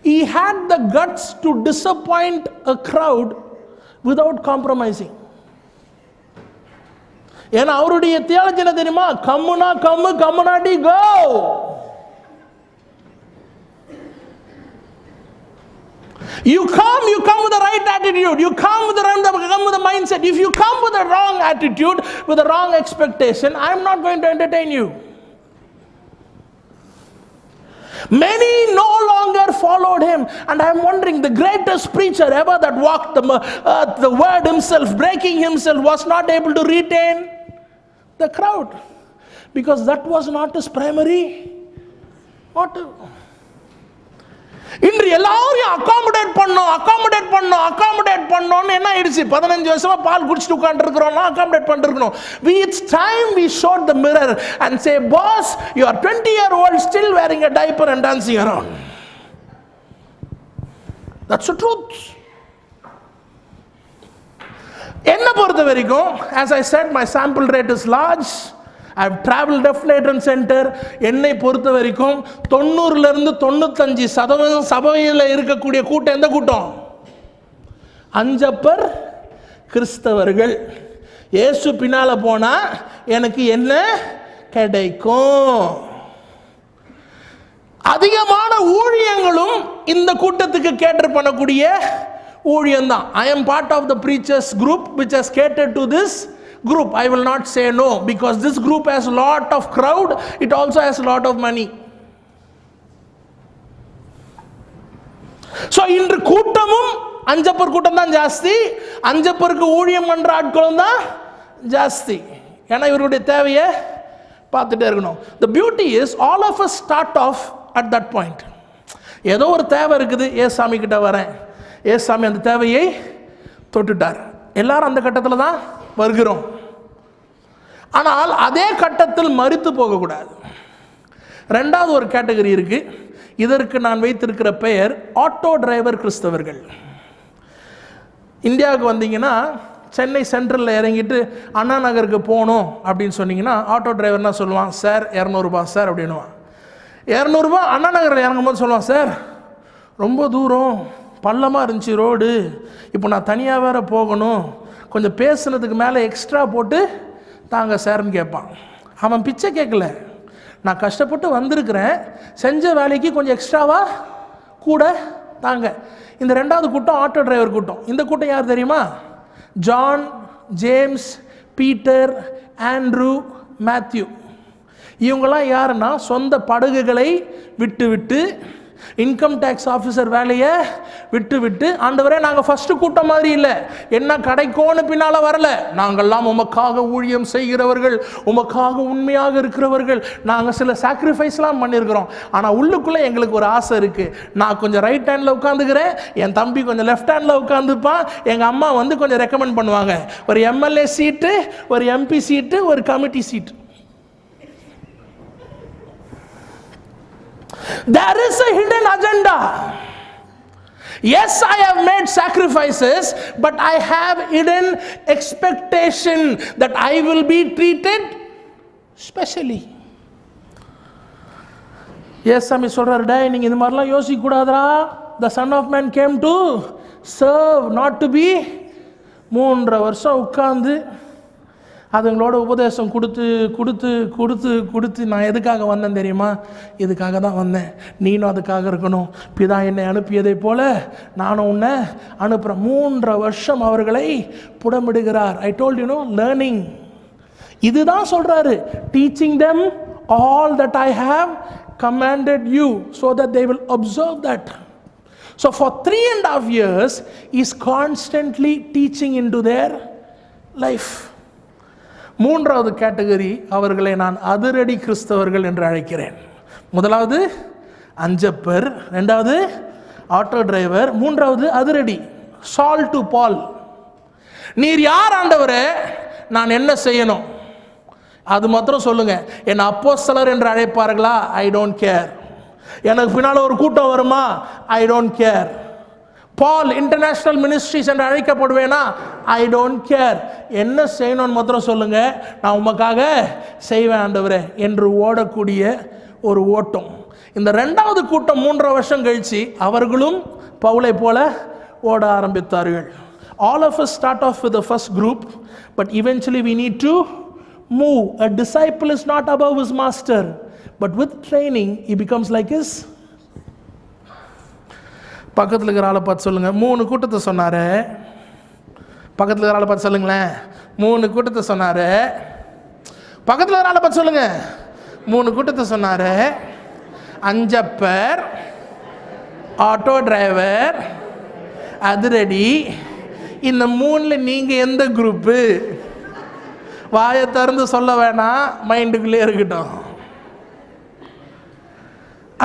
He had the guts to disappoint a crowd without compromising. ஏன்னா அவருடைய தியாலஜி என்ன தெரியுமா? கம்முனா கம்மு, கம்முனாட்டி கோ. You come with the right attitude. You come with the mindset. If you come with the wrong attitude, with the wrong expectation, I am not going to entertain you. Many no longer followed him, and I am wondering, the greatest preacher ever that walked the word himself, breaking himself, was not able to retain the crowd because that was not his primary motive. இன்று எல்லாரையும் accommodate பண்ணோம்னு என்ன ஆயிடுச்சு? 15 வருஷமா பால் குடிச்சிட்டு உட்கார்ந்துருக்கிறோம்னா accommodate பண்ணிருக்கணும். It's time we showed the mirror and say, boss, you are 20-year-old still wearing a diaper and dancing around. That's the truth. என்ன பொறுத்த வரைக்கும், as I said, my sample rate is large. I have traveled left, right and center. என்னை பொறுத்த வரைக்கும் 90லிருந்து 95% சபையில் இருக்கக்கூடிய கூட்டம் எந்த கூட்டம்? அஞ்சப்பர் கிறிஸ்தவர்கள். இயேசு பின்னால போனா எனக்கு என்ன கிடைக்கும்? அதிகமான ஊழியங்களும் இந்த கூட்டத்துக்கு கேட்டர் பண்ணக்கூடிய ஊழியம்தான். I am part of the preachers group which has catered to this group. I will not say no, because this group has a lot of crowd, it also has a lot of money. So இன்று கூட்டமும் அஞ்சப்பர் கூட்டம் தான் ஜாஸ்தி, அஞ்சப்பருக்கு ஊழியம் பண்ற ஆட்களும் தான் ஜாஸ்தி. ஏன்னா இவருடைய தேவையை பார்த்துட்டே இருக்கணும். The beauty is all of us start off at that point. ஏதோ ஒரு தேவை இருக்குது, ஏசாமி கிட்ட வரேன், ஏசாமி அந்த தேவையை தொட்டுட்டார். எல்லாரும் அந்த கட்டத்தில் தான் வருகிறோம். ஆனால் அதே கட்டத்தில் மரித்து போகக்கூடாது. ரெண்டாவது ஒரு கேட்டகரி இருக்கு. இதற்கு நான் வைத்திருக்கிற பெயர் ஆட்டோ டிரைவர் கிறிஸ்தவர்கள். இந்தியாவுக்கு வந்தீங்கன்னா சென்னை சென்ட்ரலில் இறங்கிட்டு அண்ணா நகருக்கு போகணும் அப்படின்னு சொன்னீங்கன்னா ஆட்டோ டிரைவர்னா சொல்லுவான், சார் 200 ரூபாய் சார் அப்படின்னுவான். 200 ரூபாய். அண்ணா நகரில் இறங்கும்போது சொல்லுவான், சார் ரொம்ப தூரம் பள்ளமாக இருந்துச்சு ரோடு, இப்போ நான் தனியாக வேற போகணும், கொஞ்சம் பேசுனதுக்கு மேலே எக்ஸ்ட்ரா போட்டு தாங்க சார்னு கேட்பான். அவன் பிச்சை கேட்கல, நான் கஷ்டப்பட்டு வந்திருக்கிறேன், செஞ்ச வேலைக்கு கொஞ்சம் எக்ஸ்ட்ராவாக கூட தாங்க. இந்த ரெண்டாவது கூட்டம் ஆட்டோ டிரைவர் கூட்டம். இந்த கூட்டம் யார் தெரியுமா? John, James, Peter, Andrew, Matthew. இவங்களாம் யாருன்னா சொந்த படகுகளை விட்டு விட்டு, இன்கம் டேக்ஸ் ஆஃபீஸர் வேலையை விட்டு விட்டு, ஆண்டவரே நாங்கள் ஃபர்ஸ்ட் கூட்டம் மாதிரி இல்லை, என்ன கிடைக்கும்னு பின்னால் வரல, நாங்கள்லாம் உமக்காக ஊழியம் செய்கிறவர்கள், உமக்காக உண்மையாக இருக்கிறவர்கள், நாங்கள் சில சாக்ரிஃபைஸ்லாம் பண்ணியிருக்கிறோம். ஆனால் உள்ளுக்குள்ளே எங்களுக்கு ஒரு ஆசை இருக்குது, நான் கொஞ்சம் ரைட் ஹேண்டில் உட்காந்துக்கிறேன், என் தம்பி கொஞ்சம் லெஃப்ட் ஹேண்டில் உட்காந்துப்பான், எங்கள் அம்மா வந்து கொஞ்சம் ரெக்கமெண்ட் பண்ணுவாங்க, ஒரு எம்எல்ஏ சீட்டு, ஒரு எம்பி சீட்டு, ஒரு committee seat. There is a hidden agenda. Yes, I have made sacrifices, but I have hidden expectation that I will be treated specially. Yes, சாமி சொல்றாரு, டே நீங்க இந்த மாதிரிலாம் யோசிக்க கூடாதா, the son of man came to serve, not to be. 3 வருஷம் உட்கார்ந்து அதுங்களோட உபதேசம் கொடுத்து கொடுத்து கொடுத்து கொடுத்து நான் எதுக்காக வந்தேன் தெரியுமா? இதுக்காக தான் வந்தேன், நீனும் அதுக்காக இருக்கணும், பிதா என்னை அனுப்பியதை போல நானும் உன்னை அனுப்புகிறேன். 3 வருஷம் அவர்களை புடமிடுகிறார். I told you no, learning. இதுதான் சொல்றாரு, teaching them all that I have commanded you so that they will observe that. So for 3.5 years he is constantly teaching into their life. மூன்றாவது கேட்டகரி, அவர்களை நான் அதிரடி கிறிஸ்தவர்கள் என்று அழைக்கிறேன். முதலாவது அஞ்சப்பர், ரெண்டாவது ஆட்டோ டிரைவர், மூன்றாவது அதிரடி. சால் டு பால். நீர் யார் ஆண்டவரே, நான் என்ன செய்யணும் அது மாத்திரம் சொல்லுங்க. என் அப்போஸ்தலர் என்று அழைப்பார்களா? ஐ டோன்ட் கேர். எனக்கு பின்னால் ஒரு கூட்டம் வருமா? I don't care. Paul International Ministries என்று அழைக்கப்படுவேனா? ஐ டோன்ட் கேர். என்ன செய்யணும்னு மாத்திரம் சொல்லுங்க, நான் உமக்காக செய்வேன் ஆண்டவரே என்று ஓடக்கூடிய ஒரு ஓட்டம். இந்த ரெண்டாவது கூட்டம் 3 வருஷம் கழிச்சு அவர்களும் பவுலை போல ஓட ஆரம்பித்தார்கள். All of us start off with the first group, but eventually we need to move. A disciple is not above his master, but with training he becomes like his. பக்கத்தில் இருக்கிற ஆளை பார்த்து சொல்லுங்க, 3 கூட்டத்தை சொன்னாரு. பக்கத்தில் இருக்கிற ஆளை பார்த்து சொல்லுங்களேன், 3 கூட்டத்தை சொன்னாரு. பக்கத்தில் இருக்கிற ஆளை பார்த்து சொல்லுங்க, 3 கூட்டத்தை சொன்னாரு. அஞ்சப்பர், ஆட்டோ டிரைவர், அதிரடி. இந்த 3ல் நீங்க எந்த குரூப்பு? வாயை திறந்து சொல்ல வேணாம், மைண்டுக்குள்ளே இருக்கட்டும்.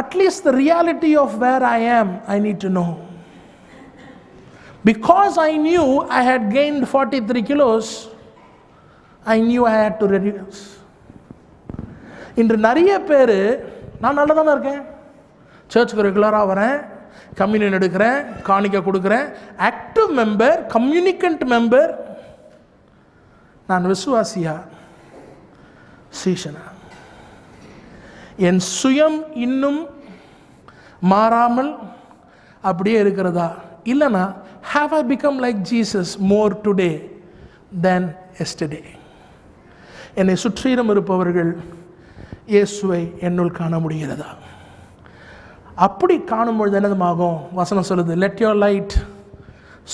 At least the reality of where I am, I need to know. Because I knew I had gained 43 kilos, I knew I had to reduce. இன்று நிறைய பேர் நான் நல்லா தானே இருக்கேன், சர்ச்சுக்கு ரெகுலராக வரேன், கம்யூனியன் எடுக்கிறேன், காணிக்கை கொடுக்குறேன், ஆக்டிவ் மெம்பர், கம்யூனிகண்ட் மெம்பர், நான் விசுவாசியா சீஷனா? என் சுயம் இன்னும் மாறாமல் அப்படியே இருக்கிறதா? இல்லைனா have I become like Jesus more today than yesterday? என்னை சுற்றிலும் இருப்பவர்கள் இயேசுவை என்னுள் காண முடிகிறதா? அப்படி காணும்பொழுது என்னதுமாகும்? வசனம் சொல்லுது, let your light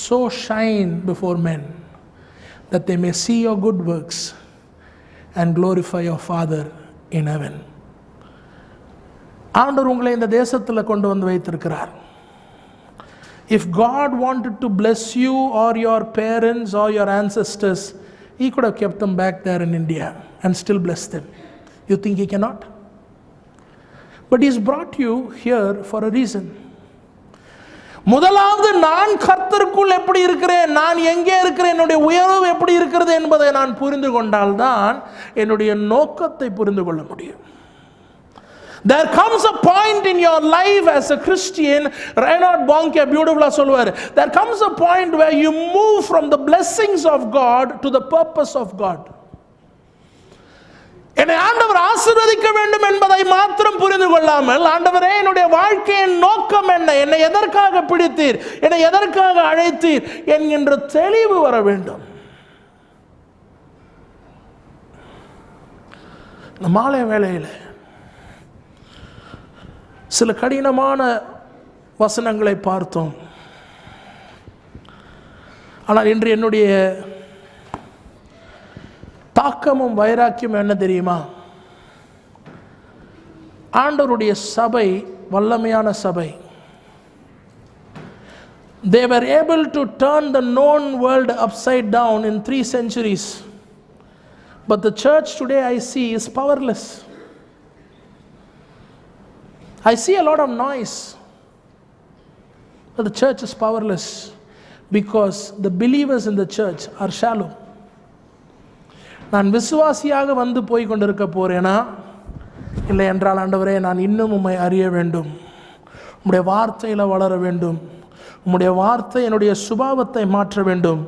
so shine before men that they may see your good works and glorify your Father in heaven. ஆண்டவர் உங்களை இந்த தேசத்தில் கொண்டு வந்து வைத்திருக்கிறார். If God wanted to bless you or your parents or your ancestors, He could have kept them back there in India and still blessed them. You think He cannot? But He's brought you here for a reason. முதலாவது நான் கர்த்தருக்குள் எப்படி இருக்கிறேன், நான் எங்கே இருக்கிறேன், என்னுடைய உயர்வு எப்படி இருக்கிறது என்பதை நான் புரிந்து கொண்டால்தான் என்னுடைய நோக்கத்தை புரிந்து கொள்ள முடியும். There comes a point in your life as a Christian, Reinhard Bonnke beautifully சொல்வார், there comes a point where you move from the blessings of God to the purpose of God. என்னை ஆண்டவர் ஆசீர்வதிக்க வேண்டும் என்பதை மாத்திரம் புரிந்து கொள்ளாமல், ஆண்டவரே என்னுடைய வாழ்க்கையின் நோக்கம் என்ன, என்னை எதற்காக பிடித்தீர், என்னை எதற்காக அழைத்தீர் என்கின்ற தெளிவு வர வேண்டும். இந்த மாலை வேளையில் சில கடினமான வசனங்களை பார்த்தோம். ஆனால் இன்று என்னுடைய தாக்கமும் வைராக்கியம் என்ன தெரியுமா? ஆண்டவருடைய சபை வல்லமையான சபை. They were able to turn the known world upside down in 3 centuries. But the church today I see is powerless. I see a lot of noise, but the church is powerless because the believers in the church are shallow. நான் விசுவாசியாக வந்து போய் கொண்டிருக்க போறேனா, இல்லை என்றால் ஆண்டவரே நான் இன்னும் உம்மை அறிய வேண்டும், உம்முடைய வார்த்தையில் வளர வேண்டும், உம்முடைய வார்த்தை என்னுடைய சுபாவத்தை மாற்ற வேண்டும்.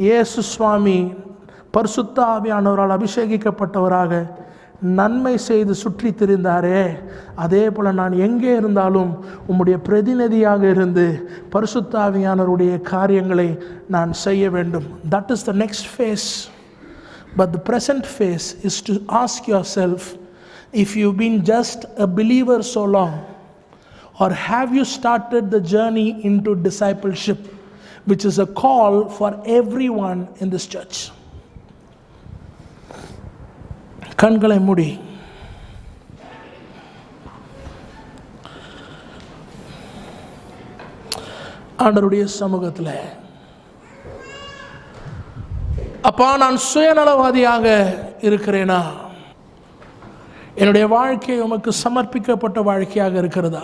இயேசு சுவாமி பரிசுத்த ஆவியானவரால் அபிஷேகிக்கப்பட்டவராக நன்மை செய்து சுற்றி திரிந்தாரே, அதே போல் நான் எங்கே இருந்தாலும் உம்முடைய பிரதிநிதியாக இருந்து பரிசுத்த ஆவியானவருடைய காரியங்களை நான் செய்ய வேண்டும். That is the next phase. But the present phase is to ask yourself, if you've been just a believer so long, or have you started the journey into discipleship, which is a call for everyone in this church. கண்களை மூடி ஆண்டவருடைய சமூகத்தில், அப்பா நான் சுயநலவாதியாக இருக்கிறேனா, என்னுடைய வாழ்க்கை உமக்கு சமர்ப்பிக்கப்பட்ட வாழ்க்கையாக இருக்கிறதா,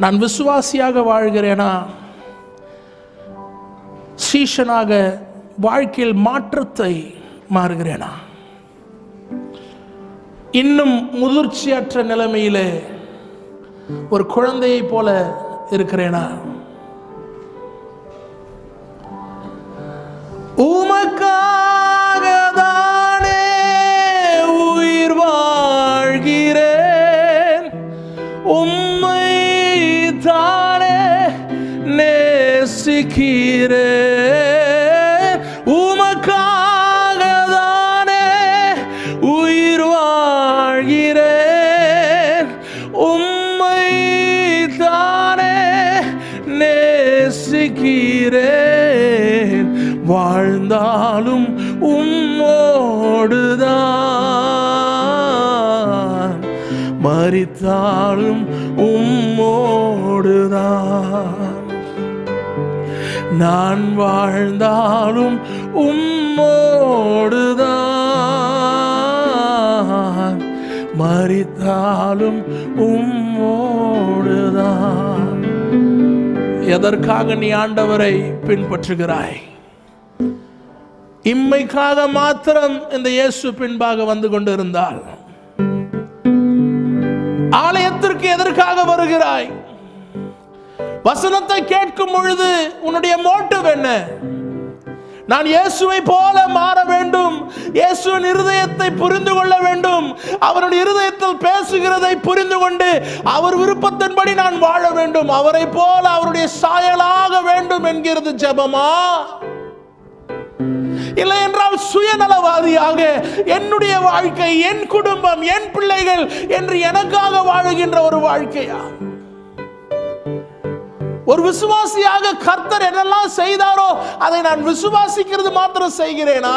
நான் விசுவாசியாக வாழ்கிறேனா, சீஷனாக வாழ்க்கையில் மாற்றத்தை மாறுகிறேனா, இன்னும் முதிர்ச்சியற்ற நிலைமையிலே ஒரு குழந்தையை போல இருக்கிறேனா? உமக்காகதானே உயிர் வாழ்கிறேன், உம்மை தானே நேசிக்கிறேன், உமக்காகதானே உயிர் வாழ்கிறேன், உம்மை தானே நேசிக்கிறேன், வாழ்ந்தாலும் உம்மோடுதான், மரித்தாலும் உம்மோடுதான், நான் வாழ்ந்தாலும் உம்மோடுதான், மரித்தாலும் உம்மோடுதான். எதற்காக நீ ஆண்டவரை பின்பற்றுகிறாய்? இம்மைக்காக மாத்திரம் இந்த இயேசு பின்பாக வந்து கொண்டிருந்தால், ஆலயத்திற்கு எதற்காக வருகிறாய்? வசனத்தை கேட்கும் பொழுது உன்னுடைய மோட்டிவ் என்ன? நான் இயேசுவை போல மாற வேண்டும், இயேசுவின் இருதயத்தை புரிந்து கொள்ள வேண்டும், அவருடைய இருதயத்தில் பேசுகிறதை புரிந்து கொண்டு அவர் விருப்பத்தின்படி நான் வாழ வேண்டும், அவரை போல அவருடைய சாயலாக வேண்டும் என்கிறது ஜெபமா? இல்லை என்றால் சுயநலவாதியாக என்னுடைய வாழ்க்கை, என் குடும்பம், என் பிள்ளைகள் என்று எனக்காக வாழுகின்ற ஒரு வாழ்க்கையா? ஒரு விசுவாசியாக கர்த்தர் என்னெல்லாம் செய்தாரோ அதை நான் விசுவாசிக்கிறது மாத்திரம் செய்கிறேனா,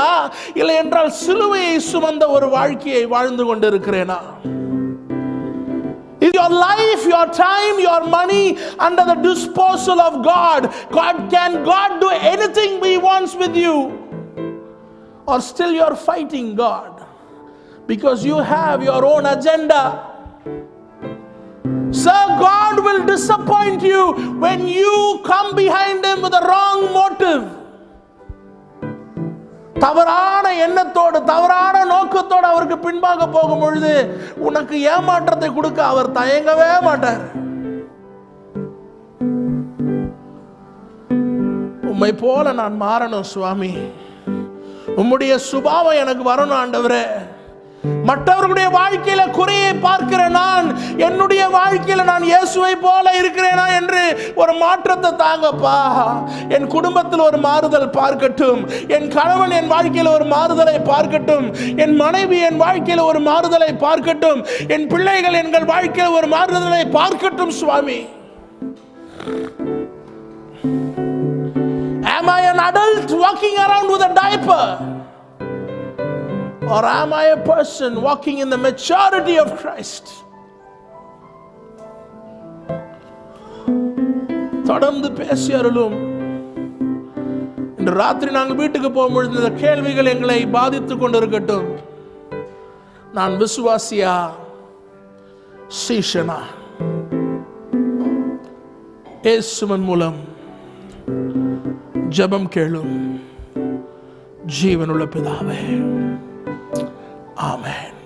இல்லை என்றால் சிலுவையை சுமந்த ஒரு வாழ்க்கையை வாழ்ந்து கொண்டிருக்கிறேனா? Is your life, your time, your money under the disposal of God? Can God do anything He wants with you? Or still you are fighting God because you have your own agenda? Sir, God will disappoint you when you come behind Him with a wrong motive. தவறான எண்ணத்தோடு, தவறான நோக்கத்தோடு அவருக்கு பின்பாக போகும் பொழுது உனக்கு ஏமாற்றத்தை கொடுக்க அவர் தயங்கவே மாட்டார். உம்மை போல நான் மாறணும் சுவாமி, உம்முடைய சுபாவம் எனக்கு வரணும் ஆண்டவரே. மற்றவர்களுடைய வாழ்க்கையில குறையை பார்க்கிற நான் என்னுடைய வாழ்க்கையில நான் இயேசுவை போல இருக்கிறேனா என்று ஒரு மாற்றத்தை தாங்கப்பா. என் குடும்பத்தில் ஒரு மாறுதல் பார்க்கட்டும், என் கணவன் என் வாழ்க்கையில ஒரு மாறுதலை பார்க்கட்டும், என் மனைவி என் வாழ்க்கையில ஒரு மாறுதலை பார்க்கட்டும், என் பிள்ளைகள் எங்கள் வாழ்க்கையில ஒரு மாறுதலை பார்க்கட்டும் சுவாமி. Am I an adult walking around with a diaper? Or am I a person walking in the maturity of Christ? தொடர்ந்து பேசியருளும். இன்று ராத்திரி நாங்கள் வீட்டுக்கு போகும்பொழுது இந்த கேள்விகள் எங்களை பாதித்துக் கொண்டிருக்கட்டும். நான் விசுவாசியா, சீஷனா? இயேசுவின் மூலம் ஜெபம் கேளும் ஜீவனுள்ள பிதாவே, ஆமென்.